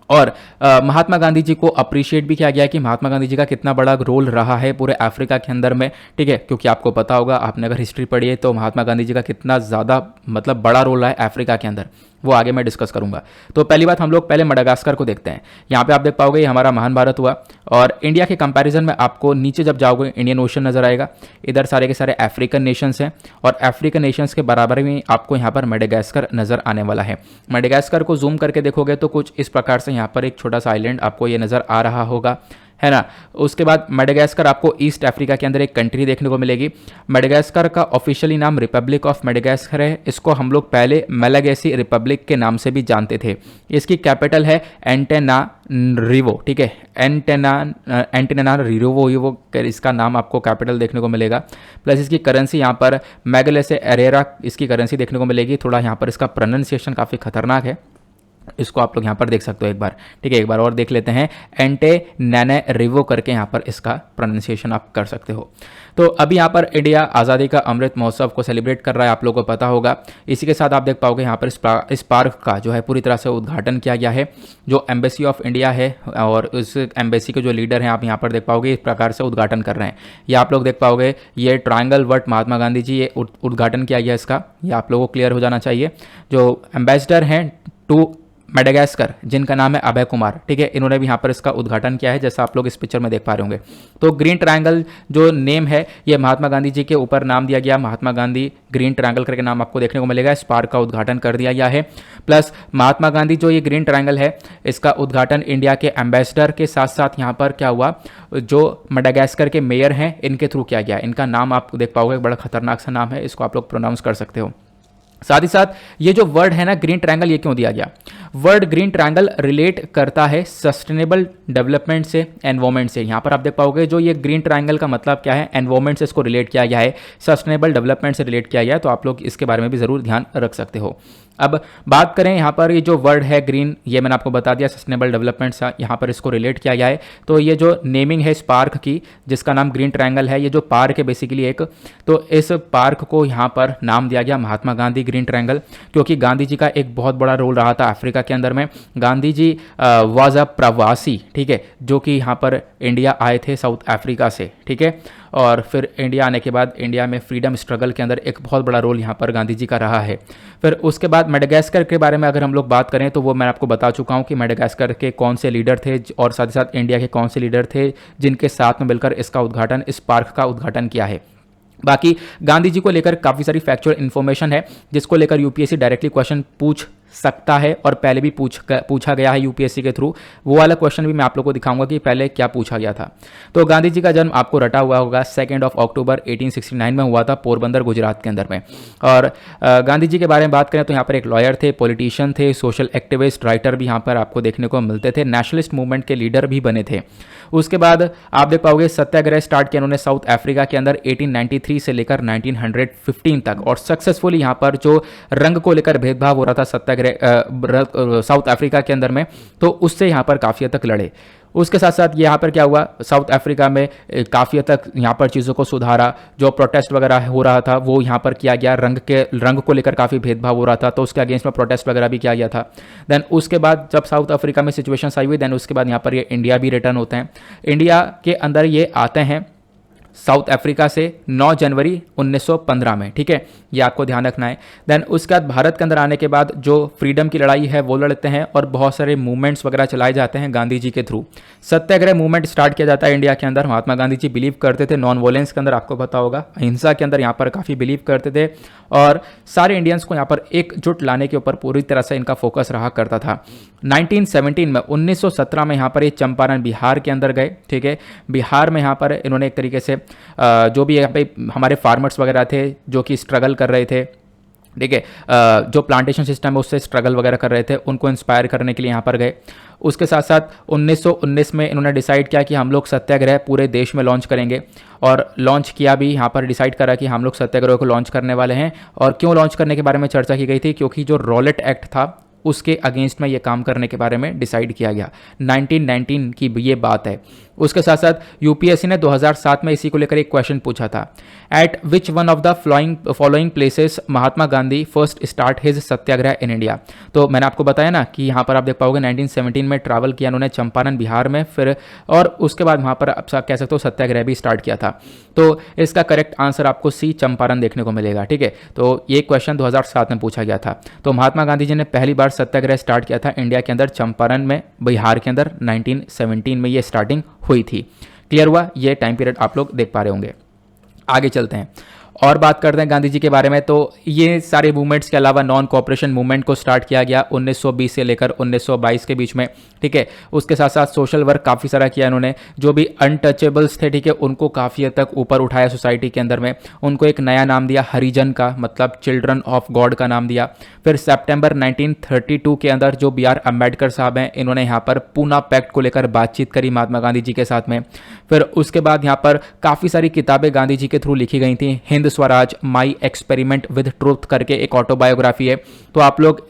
और महात्मा गांधी जी को अप्रिशिएट भी किया गया है कि महात्मा गांधी जी का कितना बड़ा रोल रहा है पूरे अफ्रीका के अंदर में। ठीक है, क्योंकि आपको पता होगा, आपने अगर हिस्ट्री पढ़ी है तो महात्मा गांधी जी का कितना ज़्यादा मतलब बड़ा रोल रहा है अफ्रीका के अंदर, वो आगे मैं डिस्कस करूंगा। तो पहली बात हम लोग पहले मेडागास्कर को देखते हैं। यहाँ पे आप देख पाओगे ये हमारा महान भारत हुआ, और इंडिया के कंपैरिजन में आपको नीचे जब जाओगे इंडियन ओशन नजर आएगा, इधर सारे के सारे अफ्रीकन नेशंस हैं, और अफ्रीकन नेशंस के बराबर में आपको यहाँ पर मेडागास्कर नजर आने वाला है। मेडागास्कर को जूम करके देखोगे तो कुछ इस प्रकार से यहाँ पर एक छोटा सा आइलैंड आपको ये नजर आ रहा होगा, है ना। उसके बाद मेडागास्कर आपको ईस्ट अफ्रीका के अंदर एक कंट्री देखने को मिलेगी। मेडागास्कर का ऑफिशियली नाम रिपब्लिक ऑफ मेडागास्कर है। इसको हम लोग पहले मेलागेसी रिपब्लिक के नाम से भी जानते थे। इसकी कैपिटल है एंटेनारिवो। ठीक है, एंटेनारिवो इसका नाम आपको कैपिटल देखने को मिलेगा। प्लस इसकी करेंसी यहाँ पर मैगलेसे एरेरा इसकी करेंसी देखने को मिलेगी। थोड़ा यहाँ पर इसका प्रोनाउंसिएशन काफ़ी खतरनाक है, इसको आप लोग यहाँ पर देख सकते हो एक बार। ठीक है, एक बार और देख लेते हैं, एंटेनारिवो करके यहाँ पर इसका प्रोनाउंसिएशन आप कर सकते हो। तो अभी यहाँ पर इंडिया आज़ादी का अमृत महोत्सव को सेलिब्रेट कर रहा है, आप लोगों को पता होगा। इसी के साथ आप देख पाओगे यहाँ पर इस पार्क का जो है पूरी तरह से उद्घाटन किया गया है। जो एम्बेसी ऑफ इंडिया है और उस एम्बेसी के जो लीडर हैं आप यहाँ पर देख पाओगे इस प्रकार से उद्घाटन कर रहे हैं। ये आप लोग देख पाओगे, ये ट्रायंगल वर्ट महात्मा गांधी जी ये उद्घाटन किया गया इसका, ये आप लोगों को क्लियर हो जाना चाहिए। जो एम्बेसडर हैं टू मेडागास्कर जिनका नाम है अभय कुमार, ठीक है, इन्होंने भी यहाँ पर इसका उद्घाटन किया है, जैसा आप लोग इस पिक्चर में देख पा रहे होंगे। तो ग्रीन ट्रायंगल जो नेम है ये महात्मा गांधी जी के ऊपर नाम दिया गया, महात्मा गांधी ग्रीन ट्रायंगल करके नाम आपको देखने को मिलेगा। इस पार्क का उद्घाटन कर दिया गया है। प्लस महात्मा गांधी जो ये ग्रीन ट्रायंगल है इसका उद्घाटन इंडिया के एम्बेसडर के साथ साथ यहाँ पर क्या हुआ, जो मेडागास्कर के मेयर हैं इनके थ्रू किया गया। इनका नाम आप देख पाओगे, बड़ा खतरनाक सा नाम है, इसको आप लोग प्रोनाउंस कर सकते हो। साथ ही साथ ये जो वर्ड है ना ग्रीन ट्रायंगल, ये क्यों दिया गया, वर्ड ग्रीन ट्रायंगल रिलेट करता है सस्टेनेबल डेवलपमेंट से, एनवायरमेंट से। यहाँ पर आप देख पाओगे जो ये ग्रीन ट्रायंगल का मतलब क्या है, एनवायरमेंट से इसको रिलेट किया गया है, सस्टेनेबल डेवलपमेंट से रिलेट किया गया है। तो आप लोग इसके बारे में भी जरूर ध्यान रख सकते हो। अब बात करें यहाँ पर ये जो वर्ड है ग्रीन, ये मैंने आपको बता दिया सस्टेनेबल डेवलपमेंट से यहाँ पर इसको रिलेट किया गया है। तो ये जो नेमिंग है इस पार्क की जिसका नाम ग्रीन ट्रायंगल है, ये जो पार्क है बेसिकली एक, तो इस पार्क को यहाँ पर नाम दिया गया महात्मा गांधी ग्रीन ट्रायंगल, क्योंकि गांधी जी का एक बहुत बड़ा रोल रहा था अफ्रीका के अंदर में। गांधी जी वाज अ प्रवासी, ठीक है, जो कि यहाँ पर इंडिया आए थे साउथ अफ्रीका से, ठीक है, और फिर इंडिया आने के बाद इंडिया में फ्रीडम स्ट्रगल के अंदर एक बहुत बड़ा रोल यहाँ पर गांधी जी का रहा है। फिर उसके बाद मेडागास्कर के बारे में अगर हम लोग बात करें तो वो मैं आपको बता चुका हूँ कि मेडागास्कर के कौन से लीडर थे और साथ ही साथ इंडिया के कौन से लीडर थे जिनके साथ में मिलकर इसका उद्घाटन, इस पार्क का उद्घाटन किया है। बाकी गांधी जी को लेकर काफ़ी सारी फैक्चुअल इन्फॉर्मेशन है जिसको लेकर यूपीएससी डायरेक्टली क्वेश्चन पूछ सकता है और पहले भी पूछा गया है यूपीएससी के थ्रू। वो वाला क्वेश्चन भी मैं आप लोग को दिखाऊंगा कि पहले क्या पूछा गया था। तो गांधी जी का जन्म आपको रटा हुआ होगा 2 अक्टूबर 1869 में हुआ था पोरबंदर गुजरात के अंदर में। और गांधी जी के बारे में बात करें तो यहाँ पर एक लॉयर थे, पॉलिटिशियन थे, सोशल एक्टिविस्ट, राइटर भी यहाँ पर आपको देखने को मिलते थे, नेशनलिस्ट मूवमेंट के लीडर भी बने थे। उसके बाद आप देख पाओगे सत्याग्रह स्टार्ट किया उन्होंने साउथ अफ्रीका के अंदर 1893 से लेकर 1915 तक, और सक्सेसफुली यहाँ पर जो रंग को लेकर भेदभाव हो रहा था सत्याग्रह साउथ अफ्रीका के अंदर में, तो उससे यहाँ पर काफ़ी हद तक लड़े। उसके साथ साथ यहाँ पर क्या हुआ, साउथ अफ्रीका में काफ़ी हद तक यहाँ पर चीज़ों को सुधारा। जो प्रोटेस्ट वगैरह हो रहा था वो यहाँ पर किया गया, रंग को लेकर काफ़ी भेदभाव हो रहा था, तो उसके अगेंस्ट में प्रोटेस्ट वगैरह भी किया गया था। देन उसके बाद जब साउथ अफ्रीका में सिचुएशन आई हुई, देन उसके बाद यहाँ पर ये इंडिया भी रिटर्न होते हैं। इंडिया के अंदर ये आते हैं साउथ अफ्रीका से 9 जनवरी 1915 में, ठीक है, ये आपको ध्यान रखना है। देन उसके बाद भारत के अंदर आने के बाद जो फ्रीडम की लड़ाई है वो लड़ते हैं और बहुत सारे मूवमेंट्स वगैरह चलाए जाते हैं गांधी जी के थ्रू। सत्याग्रह मूवमेंट स्टार्ट किया जाता है इंडिया के अंदर। महात्मा गांधी जी बिलीव करते थे नॉन वॉयलेंस के अंदर, आपको पता होगा अहिंसा के अंदर यहाँ पर काफ़ी बिलीव करते थे, और सारे इंडियंस को यहाँ पर एकजुट लाने के ऊपर पूरी तरह से इनका फोकस रहा करता था। 1917 में 1917 में यहाँ पर ये चंपारण बिहार के अंदर गए, ठीक है। बिहार में यहाँ पर इन्होंने एक तरीके से जो भी यहाँ पे हमारे फार्मर्स वगैरह थे जो कि स्ट्रगल कर रहे थे, ठीक है, जो प्लांटेशन सिस्टम है उससे स्ट्रगल वगैरह कर रहे थे, उनको इंस्पायर करने के लिए यहाँ पर गए। उसके साथ साथ 1919 में इन्होंने डिसाइड किया कि हम लोग सत्याग्रह पूरे देश में लॉन्च करेंगे, और लॉन्च किया भी। यहाँ पर डिसाइड करा कि हम लोग सत्याग्रह को लॉन्च करने वाले हैं। और क्यों लॉन्च करने के बारे में चर्चा की गई थी, क्योंकि जो रॉलेट एक्ट था उसके अगेंस्ट में ये काम करने के बारे में डिसाइड किया गया। 1919 की ये बात है। उसके साथ साथ यूपीएससी ने 2007 में इसी को लेकर एक क्वेश्चन पूछा था, eight which one of the following places Mahatma Gandhi first start his Satyagraha in India. तो मैंने आपको बताया ना कि यहाँ पर आप देख पाओगे 1917 में ट्रैवल किया उन्होंने चंपारण बिहार में, फिर और उसके बाद वहाँ पर आप कह सकते हो सत्याग्रह भी स्टार्ट किया था। तो इसका करेक्ट आंसर आपको सी चंपारण देखने को मिलेगा, ठीक है। तो ये क्वेश्चन 2007 में पूछा गया था। तो महात्मा गांधी जी ने पहली बार सत्याग्रह स्टार्ट किया था इंडिया के अंदर चंपारण में बिहार के अंदर 1917 में ये स्टार्टिंग हुई थी। क्लियर हुआ, ये टाइम पीरियड आप लोग देख पा रहे होंगे। आगे चलते हैं और बात करते हैं गांधी जी के बारे में। तो ये सारे मूवमेंट्स के अलावा नॉन कॉपरेशन मूवमेंट को स्टार्ट किया गया 1920 से लेकर 1922 के बीच में, ठीक है। उसके साथ साथ सोशल वर्क काफ़ी सारा किया इन्होंने। जो भी अनटचेबल्स थे, ठीक है, उनको काफ़ी हद तक ऊपर उठाया सोसाइटी के अंदर में। उनको एक नया नाम दिया हरिजन का, मतलब चिल्ड्रन ऑफ गॉड का नाम दिया। फिर सितंबर 1932 के अंदर जो बी आर अम्बेडकर साहब हैं, इन्होंने यहाँ पर पूना पैक्ट को लेकर बातचीत करी महात्मा गांधी जी के साथ में। फिर उसके बाद यहाँ पर काफ़ी सारी किताबें गांधी जी के थ्रू लिखी गई थी। Hind Swaraj, my experiment with truth करके एक ऑटोबायोग्राफी है। तो आप लोग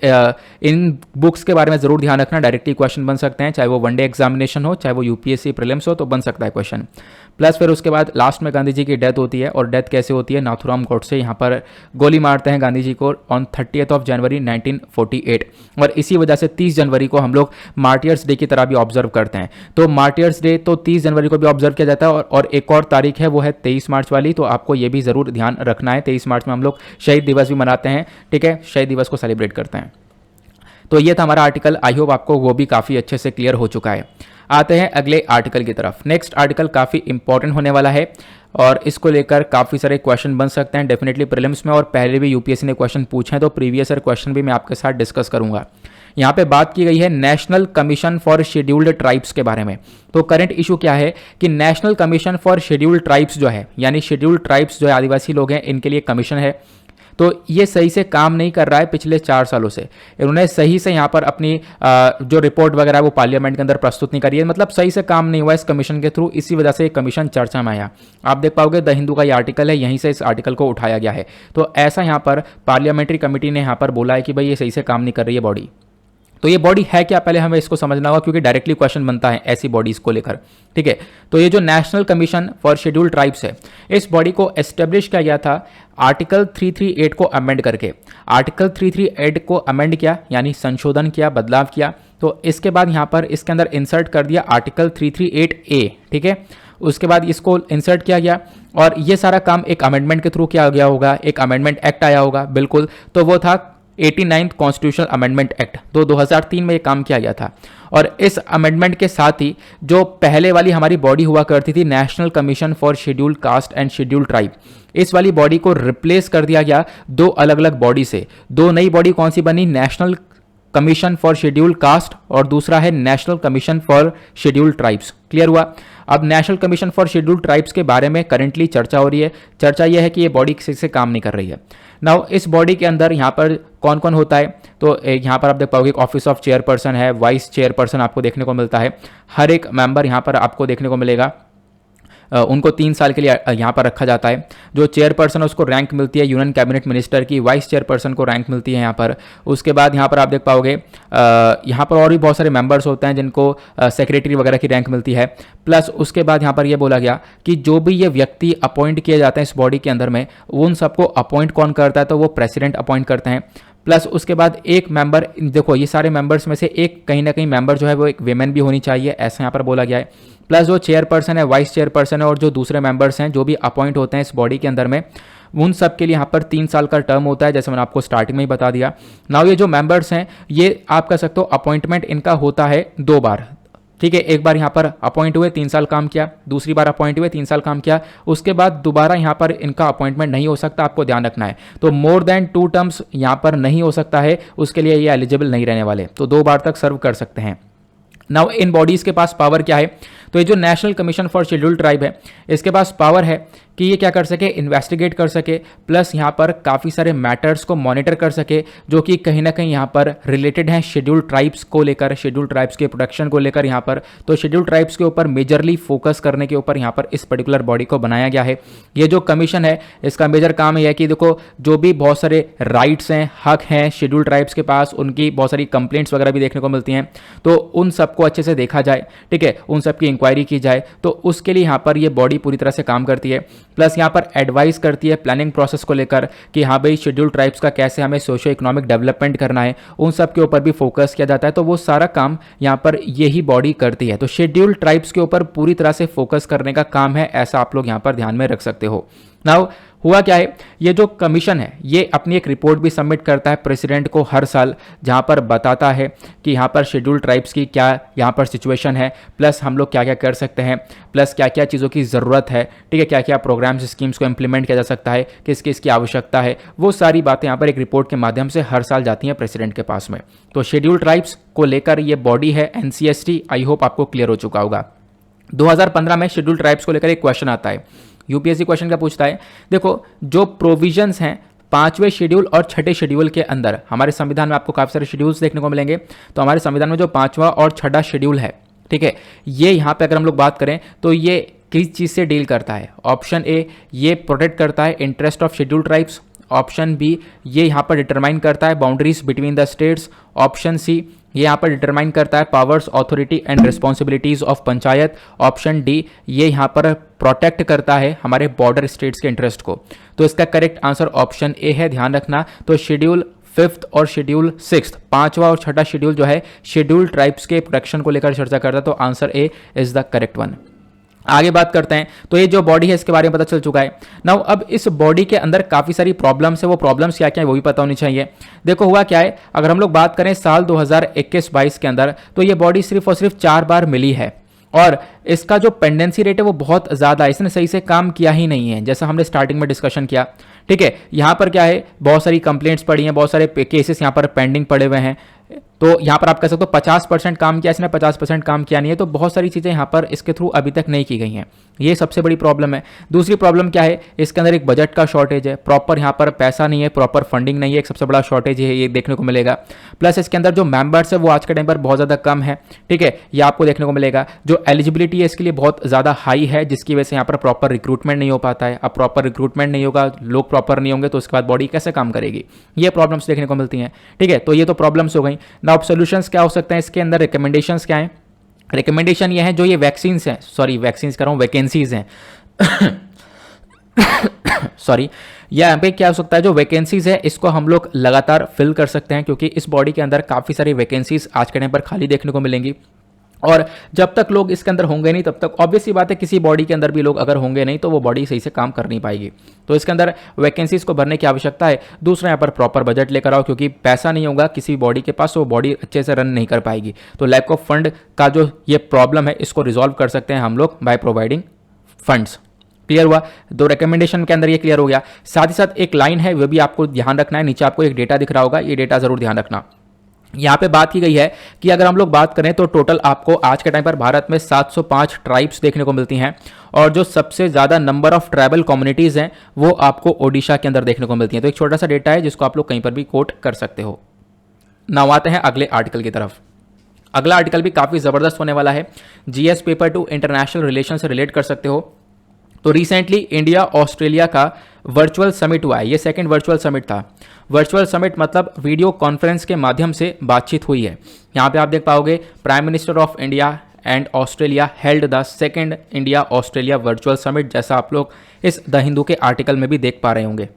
इन बुक्स के बारे में जरूर ध्यान रखना, डायरेक्टली क्वेश्चन बन सकते हैं, चाहे वो वनडे एग्जामिनेशन हो, चाहे वो यूपीएससी प्रीलिम्स हो, तो बन सकता है क्वेश्चन। प्लस फिर उसके बाद लास्ट में गांधी जी की डेथ होती है, और डेथ कैसे होती है, नाथुराम गोडसे यहाँ पर गोली मारते हैं गांधी जी को ऑन 30 जनवरी 1948, और इसी वजह से 30 जनवरी को हम लोग मार्टियर्स डे की तरह भी ऑब्जर्व करते हैं। तो मार्टियर्स डे तो 30 जनवरी को भी ऑब्जर्व किया जाता है, और एक और तारीख है वो है 23 मार्च वाली, तो आपको ये भी ज़रूर ध्यान रखना है। 23 मार्च में हम लोग शहीद दिवस भी मनाते हैं, ठीक है, शहीद दिवस को सेलिब्रेट करते हैं। तो ये था हमारा आर्टिकल, आई होप आपको वो भी काफ़ी अच्छे से क्लियर हो चुका है। आते हैं अगले आर्टिकल की तरफ। नेक्स्ट आर्टिकल काफ़ी इंपॉर्टेंट होने वाला है, और इसको लेकर काफ़ी सारे क्वेश्चन बन सकते हैं डेफिनेटली प्रीलिम्स में, और पहले भी यूपीएससी ने क्वेश्चन पूछे हैं, तो प्रीवियस ईयर क्वेश्चन भी मैं आपके साथ डिस्कस करूंगा। यहाँ पे बात की गई है national commission for scheduled tribes के बारे में। तो करंट इशू क्या है कि national commission for scheduled tribes जो है, यानी शेड्यूल्ड ट्राइब्स जो आदिवासी लोग हैं, इनके लिए कमीशन है, तो ये सही से काम नहीं कर रहा है पिछले 4 सालों से। इन्होंने सही से यहाँ पर अपनी जो रिपोर्ट वगैरह है वो पार्लियामेंट के अंदर प्रस्तुत नहीं करी है, मतलब सही से काम नहीं हुआ इस कमीशन के थ्रू, इसी वजह से ये कमीशन चर्चा में आया। आप देख पाओगे द हिंदू का ये आर्टिकल है, यहीं से इस आर्टिकल को उठाया गया है। तो ऐसा यहाँ पर पार्लियामेंट्री कमेटी ने यहाँ पर बोला है कि भाई ये सही से काम नहीं कर रही है बॉडी। तो ये बॉडी है क्या, पहले हमें इसको समझना होगा, क्योंकि डायरेक्टली क्वेश्चन बनता है ऐसी बॉडीज को लेकर, ठीक है। तो ये जो national commission for scheduled tribes है, इस बॉडी को एस्टेब्लिश किया गया था आर्टिकल 338 को अमेंड करके। आर्टिकल 338 को अमेंड किया, यानी संशोधन किया, बदलाव किया। तो इसके बाद यहाँ पर इसके अंदर इंसर्ट कर दिया आर्टिकल 338A, ठीक है। उसके बाद इसको इंसर्ट किया गया, और ये सारा काम एक अमेंडमेंट के थ्रू किया गया होगा, एक अमेंडमेंट एक्ट आया होगा, बिल्कुल। तो वो था 89th कॉन्स्टिट्यूशनल अमेंडमेंट एक्ट, तो 2003 में ये काम किया गया था। और इस अमेंडमेंट के साथ ही जो पहले वाली हमारी बॉडी हुआ करती थी national commission for scheduled caste and scheduled tribe, इस वाली बॉडी को रिप्लेस कर दिया गया 2 अलग अलग बॉडी से। 2 नई बॉडी कौन सी बनी, national commission for scheduled caste और दूसरा है national commission for scheduled tribes. Clear हुआ। अब national commission for scheduled tribes के बारे में करंटली चर्चा हो रही है। चर्चा यह है कि ये बॉडी किसी से काम नहीं कर रही है। नाउ इस बॉडी के अंदर यहाँ पर कौन कौन होता है, तो यहाँ पर आप देख पाओगे ऑफिस ऑफ चेयरपर्सन है, वाइस चेयरपर्सन आपको देखने को मिलता है। हर एक मेंबर यहाँ पर आपको देखने को मिलेगा, उनको 3 साल के लिए यहाँ पर रखा जाता है। जो चेयरपर्सन है उसको रैंक मिलती है यूनियन कैबिनेट मिनिस्टर की, वाइस चेयरपर्सन को रैंक मिलती है यहाँ पर। उसके बाद यहाँ पर आप देख पाओगे यहाँ पर और भी बहुत सारे मेंबर्स होते हैं जिनको सेक्रेटरी वगैरह की रैंक मिलती है। प्लस उसके बाद यहाँ पर यह बोला गया कि जो भी ये व्यक्ति अपॉइंट किए जाते हैं इस बॉडी के अंदर में, उन सबको अपॉइंट कौन करता है, तो वो प्रेसिडेंट अपॉइंट करते हैं। प्लस उसके बाद एक मेंबर, देखो ये सारे मेंबर्स में से एक कहीं ना कहीं मेंबर जो है वो एक वेमेन भी होनी चाहिए, ऐसा यहाँ पर बोला गया है। प्लस जो चेयरपर्सन है, वाइस चेयरपर्सन है और जो दूसरे मेंबर्स हैं जो भी अपॉइंट होते हैं इस बॉडी के अंदर में, उन सब के लिए यहाँ पर 3 साल का टर्म होता है, जैसे मैंने आपको स्टार्टिंग में ही बता दिया। नाउ ये जो मेंबर्स हैं ये आप कह सकते हो अपॉइंटमेंट इनका होता है 2 बार। ठीक है, एक बार यहाँ पर अपॉइंट हुए 3 साल काम किया, दूसरी बार अपॉइंट हुए 3 साल काम किया, उसके बाद दोबारा यहाँ पर इनका अपॉइंटमेंट नहीं हो सकता, आपको ध्यान रखना है। तो मोर देन 2 टर्म्स यहाँ पर नहीं हो सकता है, उसके लिए ये एलिजिबल नहीं रहने वाले, तो 2 बार तक सर्व कर सकते हैं। नाउ इन बॉडीज के पास पावर क्या है, तो ये जो national commission for scheduled tribe है इसके पास पावर है कि ये क्या कर सके, इन्वेस्टिगेट कर सके, प्लस यहाँ पर काफ़ी सारे मैटर्स को मॉनिटर कर सके जो कि कहीं ना कहीं यहाँ पर रिलेटेड हैं शेड्यूल्ड ट्राइब्स को लेकर, शेड्यूल्ड ट्राइब्स के प्रोटेक्शन को लेकर यहाँ पर। तो शेड्यूल्ड ट्राइब्स के ऊपर मेजरली फोकस करने के ऊपर यहाँ पर इस पर्टिकुलर बॉडी को बनाया गया है। ये जो कमीशन है इसका मेजर काम यह है कि देखो जो भी बहुत सारे राइट्स हैं, हक हैं शेड्यूल्ड ट्राइब्स के पास, उनकी बहुत सारी कंप्लेंट्स वगैरह भी देखने को मिलती हैं, तो उन सबको अच्छे से देखा जाए। ठीक है, उन सब की इंक्वायरी की जाए, तो उसके लिए यहाँ पर ये बॉडी पूरी तरह से काम करती है। प्लस यहाँ पर एडवाइस करती है प्लानिंग प्रोसेस को लेकर कि हाँ भाई शेड्यूल्ड ट्राइब्स का कैसे हमें सोशियो इकोनॉमिक डेवलपमेंट करना है, उन सब के ऊपर भी फोकस किया जाता है। तो वो सारा काम यहाँ पर यही बॉडी करती है। तो शेड्यूल्ड ट्राइब्स के ऊपर पूरी तरह से फोकस करने का काम है, ऐसा आप लोग यहाँ पर ध्यान में रख सकते हो। नाउ हुआ क्या है, ये जो कमीशन है ये अपनी एक रिपोर्ट भी सबमिट करता है प्रेसिडेंट को हर साल, जहाँ पर बताता है कि यहाँ पर शेड्यूल्ड ट्राइब्स की क्या यहाँ पर सिचुएशन है, प्लस हम लोग क्या क्या कर सकते हैं, प्लस क्या क्या चीज़ों की ज़रूरत है। ठीक है, क्या क्या प्रोग्राम्स स्कीम्स को इम्प्लीमेंट किया जा सकता है, किस किस की आवश्यकता है, वो सारी बातें यहाँ पर एक रिपोर्ट के माध्यम से हर साल जाती हैं प्रेसिडेंट के पास में। तो शेड्यूल्ड ट्राइब्स को लेकर ये बॉडी है NCST। आई होप आपको क्लियर हो चुका होगा। 2015 में शेड्यूल्ड ट्राइब्स को लेकर एक क्वेश्चन आता है, यूपीएससी क्वेश्चन क्या पूछता है, देखो जो प्रोविजंस हैं 5वें शेड्यूल और 6ठे शेड्यूल के अंदर, हमारे संविधान में आपको काफ़ी सारे शेड्यूल्स देखने को मिलेंगे, तो हमारे संविधान में जो 5वां और 6ठा शेड्यूल है, ठीक है, ये यहाँ पे अगर हम लोग बात करें तो ये किस चीज़ से डील करता है। ऑप्शन ए, ये प्रोटेक्ट करता है interest of scheduled tribes. Option B, ये यहाँ पर डिटरमाइन करता है boundaries between the states. Option C, ये यहाँ पर डिटरमाइन करता है powers, authority and responsibilities of panchayat. Option D, ये यहाँ पर प्रोटेक्ट करता है हमारे बॉर्डर स्टेट्स के इंटरेस्ट को। तो इसका करेक्ट आंसर ऑप्शन ए है, ध्यान रखना। तो शेड्यूल 5th और शेड्यूल 6th, 5वां और 6ठा शेड्यूल जो है शेड्यूल्ड ट्राइब्स के प्रोटेक्शन को लेकर चर्चा करता है। तो answer A is the correct one. आगे बात करते हैं, तो ये जो बॉडी है इसके बारे में पता चल चुका है। नाउ अब इस बॉडी के अंदर काफ़ी सारी प्रॉब्लम्स है, वो प्रॉब्लम्स क्या क्या है वो भी पता होनी चाहिए। देखो हुआ क्या है, अगर हम लोग बात करें साल 2021-22 के अंदर, तो ये बॉडी सिर्फ और सिर्फ 4 बार मिली है और इसका जो पेंडेंसी रेट है वो बहुत ज़्यादा है, इसने सही से काम किया ही नहीं है, जैसा हमने स्टार्टिंग में डिस्कशन किया। ठीक है, यहाँ पर क्या है, बहुत सारी कंप्लेंट्स पड़ी हैं, बहुत सारे केसेस यहाँ पर पेंडिंग पड़े हुए हैं। तो यहाँ पर आप कह सकते हो 50% काम किया इसने, 50% काम किया नहीं है। तो बहुत सारी चीज़ें यहाँ पर इसके थ्रू अभी तक नहीं की गई हैं, ये सबसे बड़ी प्रॉब्लम है। दूसरी प्रॉब्लम क्या है, इसके अंदर एक बजट का शॉर्टेज है, प्रॉपर यहाँ पर पैसा नहीं है, प्रॉपर फंडिंग नहीं है, एक सबसे बड़ा शॉर्टेज है, ये देखने को मिलेगा। प्लस इसके अंदर जो मेंबर्स है वो आज के टाइम पर बहुत ज़्यादा कम है। ठीक है, ये आपको देखने को मिलेगा। जो एलिजिबिलिटी है इसके लिए बहुत ज़्यादा हाई है, जिसकी वजह से यहाँ पर प्रॉपर रिक्रूटमेंट नहीं हो पाता है। अब प्रॉपर रिक्रूटमेंट नहीं होगा, लोग प्रॉपर नहीं होंगे, तो उसके बाद बॉडी कैसे काम करेगी, ये प्रॉब्लम्स देखने को मिलती हैं। ठीक है, तो ये तो प्रॉब्लम्स हो गई। नाउ सॉल्यूशंस क्या हो सकते हैं इसके अंदर, रिकमेंडेशंस क्या हैं। रिकमेंडेशन ये है, जो ये वैक्सीन्स हैं, सॉरी वैक्सीन्स कर रहा हूँ, वैकेंसीज हैं सॉरी, यहाँ पे क्या हो सकता है, जो वैकेंसीज है इसको हम लोग लगातार फिल कर सकते हैं, क्योंकि इस बॉडी के अंदर काफ़ी सारी वैकेंसीज आज के टाइम पर खाली देखने को मिलेंगी। और जब तक लोग इसके अंदर होंगे नहीं, तब तक ऑब्वियस सी बात है किसी बॉडी के अंदर भी लोग अगर होंगे नहीं तो वो बॉडी सही से काम कर नहीं पाएगी। तो इसके अंदर वैकेंसीज को भरने की आवश्यकता है। दूसरा, यहाँ पर प्रॉपर बजट लेकर आओ, क्योंकि पैसा नहीं होगा किसी बॉडी के पास, वो बॉडी अच्छे से रन नहीं कर पाएगी। तो लैक ऑफ फंड का जो ये प्रॉब्लम है इसको रिजॉल्व कर सकते हैं हम लोग बाय प्रोवाइडिंग फंड्स। क्लियर हुआ, दो रिकमेंडेशन के अंदर ये क्लियर हो गया। साथ ही साथ एक लाइन है वो भी आपको ध्यान रखना है, नीचे आपको एक डेटा दिख रहा होगा, ये डेटा जरूर ध्यान रखना। यहाँ पे बात की गई है कि अगर हम लोग बात करें तो टोटल आपको आज के टाइम पर भारत में 705 ट्राइब्स देखने को मिलती हैं, और जो सबसे ज़्यादा नंबर ऑफ ट्राइबल कम्युनिटीज़ हैं वो आपको ओडिशा के अंदर देखने को मिलती हैं। तो एक छोटा सा डेटा है जिसको आप लोग कहीं पर भी कोट कर सकते हो। नाउ आते हैं अगले आर्टिकल की तरफ। अगला आर्टिकल भी काफ़ी ज़बरदस्त होने वाला है, GS paper two international relation से रिलेट कर सकते हो। तो रिसेंटली इंडिया ऑस्ट्रेलिया का वर्चुअल समिट हुआ है, ये सेकंड वर्चुअल समिट था। वर्चुअल समिट मतलब वीडियो कॉन्फ्रेंस के माध्यम से बातचीत हुई है। यहाँ पे आप देख पाओगे prime minister of India and Australia held the second India Australia virtual summit, जैसा आप लोग इस द हिंदू के आर्टिकल में भी देख पा रहे होंगे।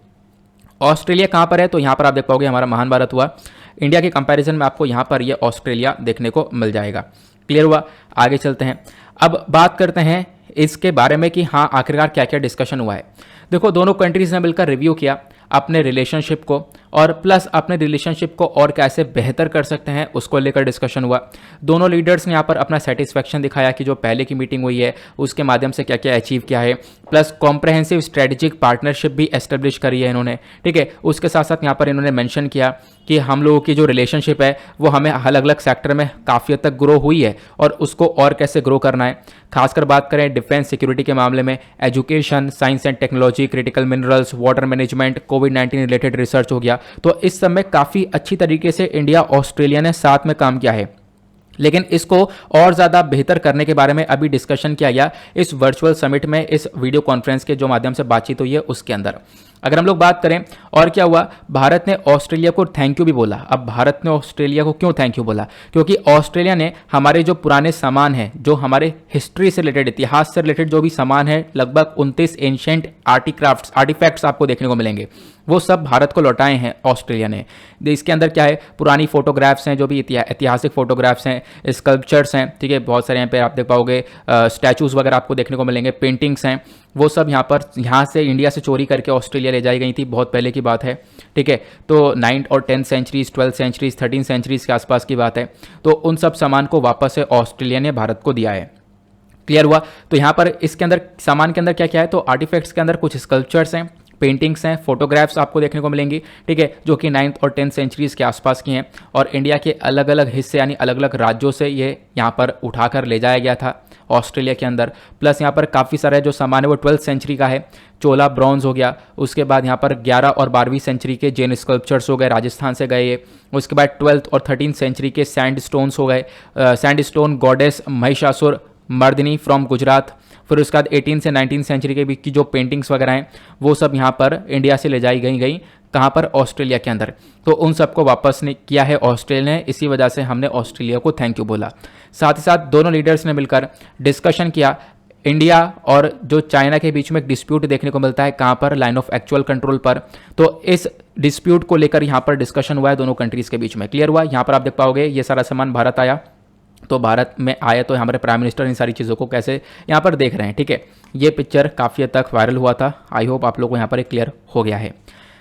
ऑस्ट्रेलिया कहाँ पर है, तो यहाँ पर आप देख पाओगे हमारा महान भारत हुआ। इंडिया के कंपैरिजन में आपको यहाँ पर ये ऑस्ट्रेलिया देखने को मिल जाएगा। क्लियर हुआ, आगे चलते हैं। अब बात करते हैं इसके बारे में कि हाँ आखिरकार क्या क्या डिस्कशन हुआ है। देखो, दोनों कंट्रीज ने मिलकर रिव्यू किया अपने रिलेशनशिप को, और प्लस अपने रिलेशनशिप को और कैसे बेहतर कर सकते हैं उसको लेकर डिस्कशन हुआ। दोनों लीडर्स ने यहाँ पर अपना सेटिस्फैक्शन दिखाया कि जो पहले की मीटिंग हुई है उसके माध्यम से क्या क्या अचीव किया है, प्लस कॉम्प्रहेंसिव स्ट्रेटेजिक पार्टनरशिप भी एस्टेब्लिश करी है इन्होंने। ठीक है, उसके साथ साथ यहाँ पर इन्होंने मेंशन किया कि हम लोगों की जो रिलेशनशिप है वो हमें अलग अलग सेक्टर में काफ़ी हद तक ग्रो हुई है और उसको और कैसे ग्रो करना है। खासकर बात करें डिफेंस सिक्योरिटी के मामले में, education, science and technology, critical minerals, water management, covid related research हो गया। तो इस सब में काफ़ी अच्छी तरीके से इंडिया ऑस्ट्रेलिया ने साथ में काम किया है, लेकिन इसको और ज़्यादा बेहतर करने के बारे में अभी डिस्कशन किया गया इस वर्चुअल समिट में, इस वीडियो कॉन्फ्रेंस के जो माध्यम से बातचीत हुई है उसके अंदर। अगर हम लोग बात करें और क्या हुआ, भारत ने ऑस्ट्रेलिया को थैंक यू भी बोला। अब भारत ने ऑस्ट्रेलिया को क्यों थैंक यू बोला, क्योंकि ऑस्ट्रेलिया ने हमारे जो पुराने सामान हैं, जो हमारे हिस्ट्री से रिलेटेड, इतिहास से रिलेटेड जो भी सामान है, लगभग 29 एंशिएंट आर्टिफैक्ट्स आपको देखने को मिलेंगे, वो सब भारत को लौटाए हैं ऑस्ट्रेलिया ने। इसके अंदर क्या है, पुरानी फोटोग्राफ्स हैं, जो भी ऐतिहासिक फोटोग्राफ्स हैं, स्कल्पचर्स हैं, ठीक है, बहुत सारे यहाँ पे आप देख पाओगे स्टैचूज़ वगैरह आपको देखने को मिलेंगे, पेंटिंग्स हैं, वो सब यहाँ से इंडिया से चोरी करके ऑस्ट्रेलिया ले जाई गई थी, बहुत पहले की बात है। ठीक है, तो 9th और 10th centuries, 12th centuries, 13th centuries के आसपास की बात है। तो उन सब सामान को वापस से ऑस्ट्रेलिया ने भारत को दिया है। क्लियर हुआ। तो यहाँ पर इसके अंदर सामान के अंदर क्या क्या है, तो आर्टिफैक्ट्स के अंदर कुछ स्कल्पचर्स हैं, पेंटिंग्स हैं, फोटोग्राफ्स आपको देखने को मिलेंगी। ठीक है, जो कि 9th और 10th सेंचुरीज के आसपास की हैं, और इंडिया के अलग अलग हिस्से यानी अलग अलग राज्यों से ये यहाँ पर उठाकर ले जाया गया था ऑस्ट्रेलिया के अंदर। प्लस यहाँ पर काफ़ी सारा जो सामान है वो 12th सेंचुरी का है, चोला ब्रॉन्ज हो गया। उसके बाद यहाँ पर 11 और 12वीं सेंचुरी के जैन स्कल्पचर्स हो गए, राजस्थान से गए ये। उसके बाद 12th और 13th सेंचुरी के सैंड स्टोन्स हो गए, sand stone goddess Mahishasur Mardini from Gujarat. फिर उसके बाद 18 से 19 सेंचुरी के बीच की जो पेंटिंग्स वगैरह हैं वो सब यहाँ पर इंडिया से ले जाई गई कहाँ पर, ऑस्ट्रेलिया के अंदर। तो उन सबको वापस ने किया है ऑस्ट्रेलिया ने, इसी वजह से हमने ऑस्ट्रेलिया को थैंक यू बोला। साथ ही साथ दोनों लीडर्स ने मिलकर डिस्कशन किया इंडिया और जो चाइना के बीच में एक डिस्प्यूट देखने को मिलता है, कहाँ पर, लाइन ऑफ एक्चुअल कंट्रोल पर। तो इस डिस्प्यूट को लेकर यहाँ पर डिस्कशन हुआ है दोनों कंट्रीज़ के बीच में। क्लियर हुआ। यहाँ पर आप देख पाओगे ये सारा सामान भारत आया, तो भारत में आया तो हमारे प्राइम मिनिस्टर इन सारी चीज़ों को कैसे यहाँ पर देख रहे हैं। ठीक है, ये पिक्चर काफ़ी हद तक वायरल हुआ था। आई होप आप लोगों को यहाँ पर एक क्लियर हो गया है।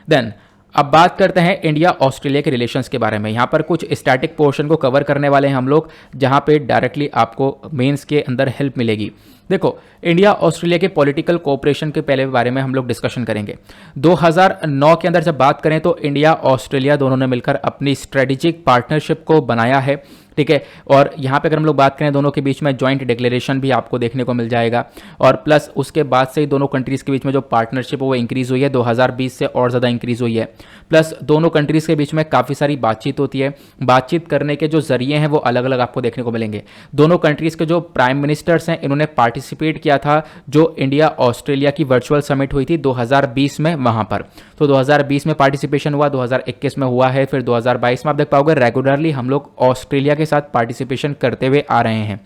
देन अब बात करते हैं इंडिया ऑस्ट्रेलिया के रिलेशंस के बारे में। यहाँ पर कुछ स्टैटिक पोर्शन को कवर करने वाले हैं हम लोग, जहाँ पे डायरेक्टली आपको मेंस के अंदर हेल्प मिलेगी। देखो, इंडिया ऑस्ट्रेलिया के पॉलिटिकल कोऑपरेशन के पहले बारे में हम लोग डिस्कशन करेंगे। 2009 के अंदर जब बात करें तो इंडिया ऑस्ट्रेलिया दोनों ने मिलकर अपनी स्ट्रेटेजिक पार्टनरशिप को बनाया है। ठीक है, और यहाँ पे अगर हम लोग बात करें दोनों के बीच में जॉइंट डिक्लेरेशन भी आपको देखने को मिल जाएगा, और प्लस उसके बाद से ही दोनों कंट्रीज़ के बीच में जो पार्टनरशिप है वो इंक्रीज़ हुई है, 2020 से और ज़्यादा इंक्रीज़ हुई है। प्लस दोनों कंट्रीज़ के बीच में काफ़ी सारी बातचीत होती है। बातचीत करने के जो जरिए हैं वो अलग अलग आपको देखने को मिलेंगे। दोनों कंट्रीज़ के जो प्राइम मिनिस्टर्स हैं इन्होंने पार्टिसिपेट किया था जो इंडिया ऑस्ट्रेलिया की वर्चुअल समिट हुई थी 2020 में, वहाँ पर। तो 2020 में पार्टिसिपेशन हुआ, 2021 में हुआ है, फिर 2022 में आप देख पाओगे रेगुलरली हम लोग ऑस्ट्रेलिया के साथ पार्टिसिपेशन करते हुए आ रहे हैं।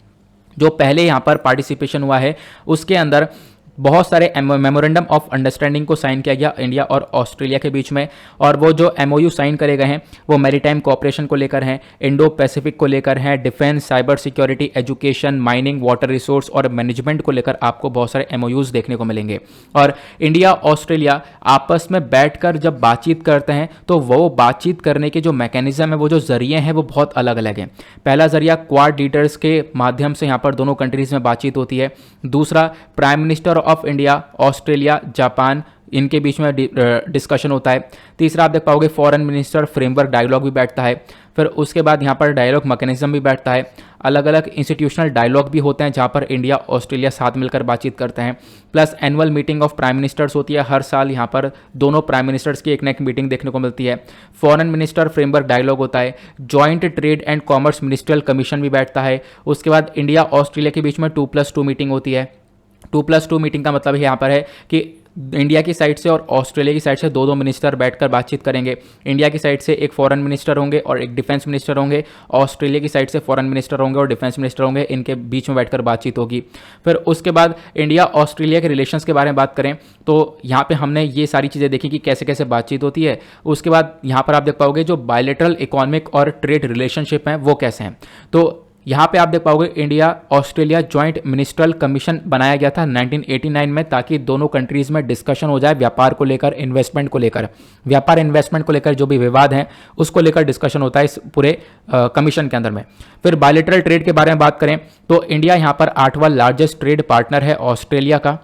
जो पहले यहां पर पार्टिसिपेशन हुआ है उसके अंदर बहुत सारे मेमोरेंडम ऑफ अंडरस्टैंडिंग को साइन किया गया इंडिया और ऑस्ट्रेलिया के बीच में, और वो जो एमओयू साइन करे गए हैं वो मैरीटाइम कोऑपरेशन को लेकर हैं, इंडो पैसिफिक को लेकर हैं, defence, cyber security, education, mining, water resource और मैनेजमेंट को लेकर आपको बहुत सारे एमओयूज देखने को मिलेंगे। और इंडिया ऑस्ट्रेलिया आपस में बैठकर जब बातचीत करते हैं तो वो बातचीत करने के जो मैकेनिज्म है, वो जो जरिए हैं वो बहुत अलग अलग हैं। पहला जरिया क्वाड लीडर्स के माध्यम से यहाँ पर दोनों कंट्रीज में बातचीत होती है। दूसरा prime minister of India, Australia, Japan, इनके बीच में डिस्कशन होता है। तीसरा आप देख पाओगे फॉरेन मिनिस्टर फ्रेमवर्क डायलॉग भी बैठता है। फिर उसके बाद यहाँ पर डायलॉग मैकेनिज्म भी बैठता है। अलग अलग इंस्टीट्यूशनल डायलॉग भी होते हैं जहाँ पर इंडिया ऑस्ट्रेलिया साथ मिलकर बातचीत करते हैं। Plus annual meeting of prime ministers होती है, हर साल यहाँ पर दोनों प्राइम मिनिस्टर्स की एक न एक मीटिंग देखने को मिलती है। फॉरेन मिनिस्टर फ्रेमवर्क डायलॉग होता है। Joint trade and commerce ministerial commission भी बैठता है। उसके बाद इंडिया ऑस्ट्रेलिया के बीच में 2+2 मीटिंग होती है। 2+2 मीटिंग का मतलब यहाँ पर है कि इंडिया की साइड से और ऑस्ट्रेलिया की साइड से दो मिनिस्टर बैठकर बातचीत करेंगे। इंडिया की साइड से एक फॉरेन मिनिस्टर होंगे और एक डिफेंस मिनिस्टर होंगे। ऑस्ट्रेलिया की साइड से फॉरेन मिनिस्टर होंगे और डिफेंस मिनिस्टर होंगे। इनके बीच में बैठकर बातचीत होगी। फिर उसके बाद इंडिया ऑस्ट्रेलिया के रिलेशंस के बारे में बात करें तो यहाँ पे हमने ये सारी चीज़ें देखी कि कैसे कैसे बातचीत होती है। उसके बाद यहाँ पर आप देख पाओगे जो बायलैटरल इकोनॉमिक और ट्रेड रिलेशनशिप हैं वो कैसे हैं। तो यहाँ पे आप देख पाओगे India Australia joint ministerial commission बनाया गया था 1989 में, ताकि दोनों कंट्रीज़ में डिस्कशन हो जाए व्यापार को लेकर, इन्वेस्टमेंट को लेकर। व्यापार इन्वेस्टमेंट को लेकर जो भी विवाद हैं उसको लेकर डिस्कशन होता है इस पूरे कमीशन के अंदर में। फिर बायलैटरल ट्रेड के बारे में बात करें तो इंडिया यहाँ पर 8वां लार्जेस्ट ट्रेड पार्टनर है ऑस्ट्रेलिया का।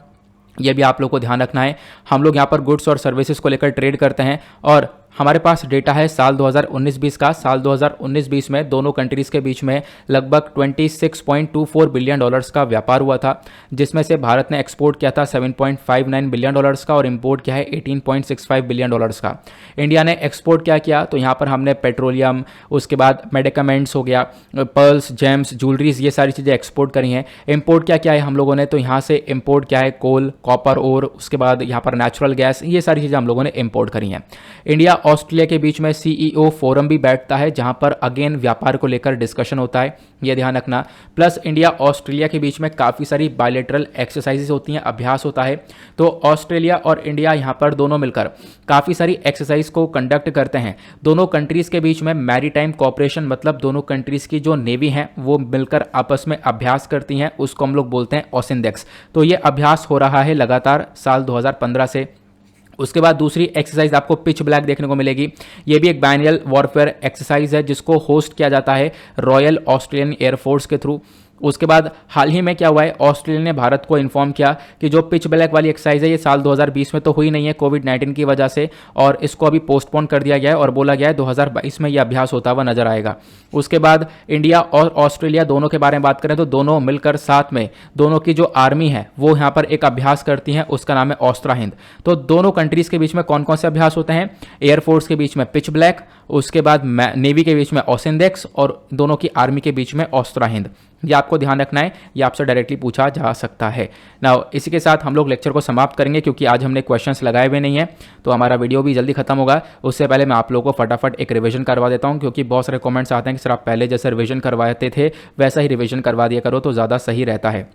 यह भी आप लोग को ध्यान रखना है। हम लोग यहाँ पर गुड्स और सर्विसेज को लेकर ट्रेड करते हैं और हमारे पास डेटा है साल 2019-20 का। साल 2019-20 में दोनों कंट्रीज़ के बीच में लगभग $26.24 बिलियन का व्यापार हुआ था, जिसमें से भारत ने एक्सपोर्ट किया था $7.59 बिलियन का और इंपोर्ट किया है $18.65 बिलियन का। इंडिया ने एक्सपोर्ट क्या किया तो यहाँ पर हमने पेट्रोलियम, उसके बाद मेडिकामेंट्स हो गया, पर्ल्स, जेम्स, ज्वेलरीज, ये सारी चीज़ें एक्सपोर्ट करी हैं। इंपोर्ट क्या किया है हम लोगों ने तो यहाँ से इंपोर्ट किया है कोल, कॉपर और उसके बाद यहाँ पर नेचुरल गैस, ये सारी चीज़ें हम लोगों ने इंपोर्ट करी हैं। इंडिया ऑस्ट्रेलिया के बीच में सीईओ फोरम भी बैठता है जहां पर अगेन व्यापार को लेकर डिस्कशन होता है, यह ध्यान रखना। प्लस इंडिया ऑस्ट्रेलिया के बीच में काफ़ी सारी बायलैटरल एक्सरसाइजेस होती हैं, अभ्यास होता है। तो ऑस्ट्रेलिया और इंडिया यहां पर दोनों मिलकर काफ़ी सारी एक्सरसाइज को कंडक्ट करते हैं। दोनों कंट्रीज़ के बीच में मैरीटाइम कोऑपरेशन, मतलब दोनों कंट्रीज़ की जो नेवी हैं वो मिलकर आपस में अभ्यास करती हैं, उसको हम लोग बोलते हैं ऑसिंडेक्स। तो ये अभ्यास हो रहा है लगातार साल 2015 से। उसके बाद दूसरी एक्सरसाइज आपको पिच ब्लैक देखने को मिलेगी। ये भी एक बाइनरियल वॉरफेयर एक्सरसाइज है जिसको होस्ट किया जाता है रॉयल ऑस्ट्रेलियन एयरफोर्स के थ्रू। उसके बाद हाल ही में क्या हुआ है, ऑस्ट्रेलिया ने भारत को इन्फॉर्म किया कि जो पिच ब्लैक वाली एक्सरसाइज है ये साल 2020 में तो हुई नहीं है कोविड-19 की वजह से, और इसको अभी पोस्टपोन कर दिया गया है और बोला गया है 2022 में ये अभ्यास होता हुआ नजर आएगा। उसके बाद इंडिया और ऑस्ट्रेलिया दोनों के बारे में बात करें तो दोनों मिलकर साथ में दोनों की जो आर्मी है वो यहाँ पर एक अभ्यास करती है, उसका नाम है ऑस्ट्रा हिंद। तो दोनों कंट्रीज के बीच में कौन कौन से अभ्यास होते हैं, एयरफोर्स के बीच में पिच ब्लैक, उसके बाद नेवी के बीच में ऑसिंडेक्स और दोनों की आर्मी के बीच में ऑस्ट्रा हिंद। ये आपको ध्यान रखना है, ये आपसे डायरेक्टली पूछा जा सकता है। नाउ इसी के साथ हम लोग लेक्चर को समाप्त करेंगे क्योंकि आज हमने क्वेश्चंस लगाए हुए नहीं है तो हमारा वीडियो भी जल्दी खत्म होगा। उससे पहले मैं आप लोगों को फटाफट एक रिवीजन करवा देता हूं क्योंकि बहुत सारे कमेंट्स आते हैं कि सर आप पहले जैसे रिवीजन करवाते थे वैसा ही रिवीजन करवा दिया करो तो ज़्यादा सही रहता है।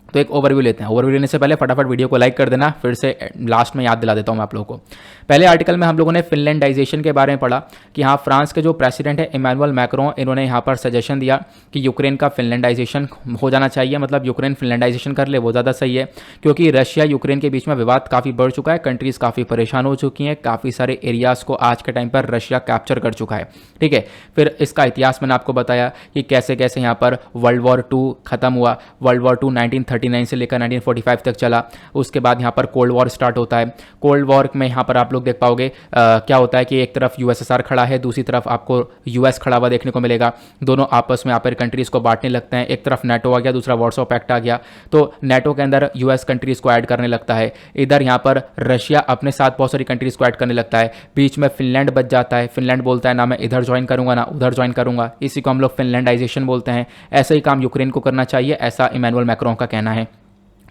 तो एक ओवरव्यू लेते हैं। ओवरव्यू लेने से पहले फटाफट वीडियो को लाइक कर देना, फिर से लास्ट में याद दिला देता हूं मैं आप लोगों को। पहले आर्टिकल में हम लोगों ने फिनलैंडाइजेशन के बारे में पढ़ा कि हाँ फ्रांस के जो प्रेसिडेंट है इमैनुअल मैक्रों, इन्होंने यहाँ पर सजेशन दिया कि यूक्रेन का फिनलैंडाइजेशन हो जाना चाहिए, मतलब यूक्रेन फिनलैंडाइजेशन कर ले वो ज़्यादा सही है क्योंकि रशिया यूक्रेन के बीच में विवाद काफ़ी बढ़ चुका है, कंट्रीज़ काफ़ी परेशान हो चुकी हैं, काफ़ी सारे एरियाज़ को आज के टाइम पर रशिया कैप्चर कर चुका है। ठीक है, फिर इसका इतिहास मैंने आपको बताया कि कैसे कैसे यहाँ पर वर्ल्ड वॉर 2 खत्म हुआ। वर्ल्ड वॉर 2 1939 से लेकर 1945 तक चला। उसके बाद यहाँ पर कोल्ड वॉर स्टार्ट होता है। कोल्ड वॉर में यहाँ पर आप लोग देख पाओगे क्या होता है कि एक तरफ यूएसएसआर खड़ा है, दूसरी तरफ आपको यूएस खड़ा हुआ देखने को मिलेगा। दोनों आपस में यहाँ पर कंट्रीज़ को बांटने लगते हैं। एक तरफ नेटो आ गया, दूसरा वार्सो पैक्ट आ गया, तो नेटो के अंदर यूएस कंट्रीज़ को ऐड करने लगता है। इधर यहाँ पर रशिया अपने साथ बहुत सारी कंट्रीज़ को ऐड करने लगता है। बीच में फिनलैंड बच जाता है। फिनलैंड बोलता है ना मैं इधर ज्वाइन करूंगा ना उधर ज्वाइन करूंगा, इसी को हम लोग फिनलैंडाइजेशन बोलते हैं। ऐसा ही काम यूक्रेन को करना चाहिए, ऐसा इमैनुअल मैक्रों का कहना है।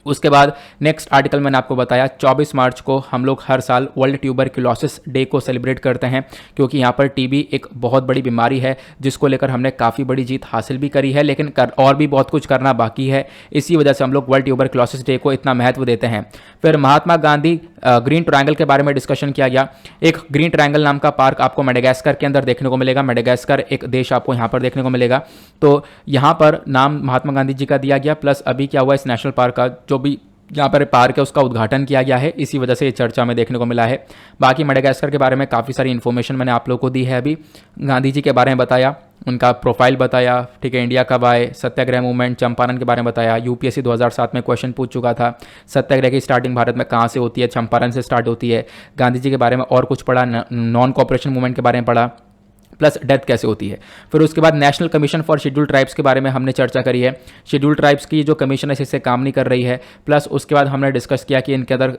उसके बाद नेक्स्ट आर्टिकल मैंने आपको बताया 24 मार्च को हम लोग हर साल वर्ल्ड ट्यूबरक्लोसिस डे को सेलिब्रेट करते हैं क्योंकि यहाँ पर टीबी एक बहुत बड़ी बीमारी है जिसको लेकर हमने काफ़ी बड़ी जीत हासिल भी करी है, लेकिन और भी बहुत कुछ करना बाकी है। इसी वजह से हम लोग वर्ल्ड ट्यूबरक्लोसिस डे को इतना महत्व देते हैं। फिर महात्मा गांधी ग्रीन ट्रायंगल के बारे में डिस्कशन किया गया। एक ग्रीन ट्रायंगल नाम का पार्क आपको मेडागास्कर के अंदर देखने को मिलेगा। मेडागास्कर एक देश आपको यहाँ पर देखने को मिलेगा। तो यहाँ पर नाम महात्मा गांधी जी का दिया गया। प्लस अभी क्या हुआ इस नेशनल पार्क का जो भी यहाँ पर पार्क है उसका उद्घाटन किया गया है, इसी वजह से ये चर्चा में देखने को मिला है। बाकी मडागास्कर के बारे में काफ़ी सारी इन्फॉर्मेशन मैंने आप लोगों को दी है अभी। गांधी जी के बारे में बताया, उनका प्रोफाइल बताया, ठीक है, इंडिया कब आए, सत्याग्रह मूवमेंट, चंपारण के बारे में बताया। यूपीएससी 2007 में क्वेश्चन पूछ चुका था, सत्याग्रह की स्टार्टिंग भारत में कहाँ से होती है, चंपारण से स्टार्ट होती है। गांधी जी के बारे में और कुछ पढ़ा, नॉन कॉपरेशन मूवमेंट के बारे में पढ़ा, प्लस डेथ कैसे होती है। फिर उसके बाद national commission for schedule tribes के बारे में हमने चर्चा करी है। शेड्यूल ट्राइब्स की जो कमीशन है इससे काम नहीं कर रही है। प्लस उसके बाद हमने डिस्कस किया कि इनके अंदर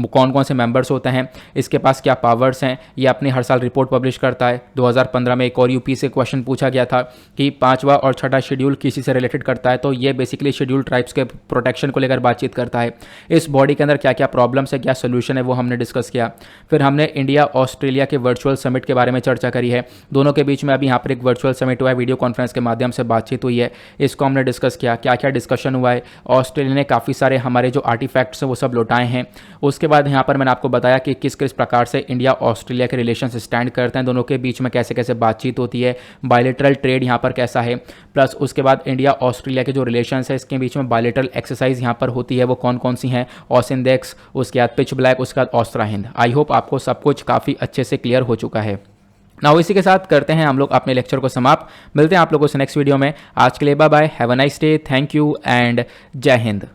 कौन कौन से मेंबर्स होते हैं, इसके पास क्या पावर्स हैं। ये अपनी हर साल रिपोर्ट पब्लिश करता है। 2015 में एक और यूपी से क्वेश्चन पूछा गया था कि 5वां और 6ठा शेड्यूल किसी से रिलेटेड करता है, तो ये बेसिकली शेड्यूल ट्राइब्स के प्रोटेक्शन को लेकर बातचीत करता है। इस बॉडी के अंदर क्या क्या प्रॉब्लम्स है, क्या सोल्यूशन है, वो हमने डिस्कस किया। फिर हमने इंडिया ऑस्ट्रेलिया के वर्चुअल समिट के बारे में चर्चा करी है। दोनों के बीच में अभी यहाँ पर एक वर्चुअल समिट हुआ है, वीडियो कॉन्फ्रेंस के माध्यम से बातचीत हुई है, इसको हमने डिस्कस किया। क्या क्या डिस्कशन हुआ है, ऑस्ट्रेलिया ने काफ़ी सारे हमारे जो आर्टिफैक्ट्स हैं वो सब लौटाए हैं। उसके बाद यहाँ पर मैंने आपको बताया कि किस किस प्रकार से इंडिया ऑस्ट्रेलिया के रिलेशन स्टैंड करते हैं, दोनों के बीच में कैसे कैसे बातचीत होती है, बायलेटरल ट्रेड यहाँ पर कैसा है। प्लस उसके बाद इंडिया ऑस्ट्रेलिया के जो रिलेशन है इसके बीच में बायलेटरल एक्सरसाइज यहाँ पर होती है, वो कौन कौन सी हैं, ऑसिंडेक्स, उसके बाद पिच ब्लैक, उसके बाद ऑस्ट्रा हिंद। आई होप आपको सब कुछ काफ़ी अच्छे से क्लियर हो चुका है। नाउ इसी के साथ करते हैं हम लोग अपने लेक्चर को समाप्त। मिलते हैं आप लोगों से नेक्स्ट वीडियो में। आज के लिए bye bye, have a nice day, thank you and जय हिंद।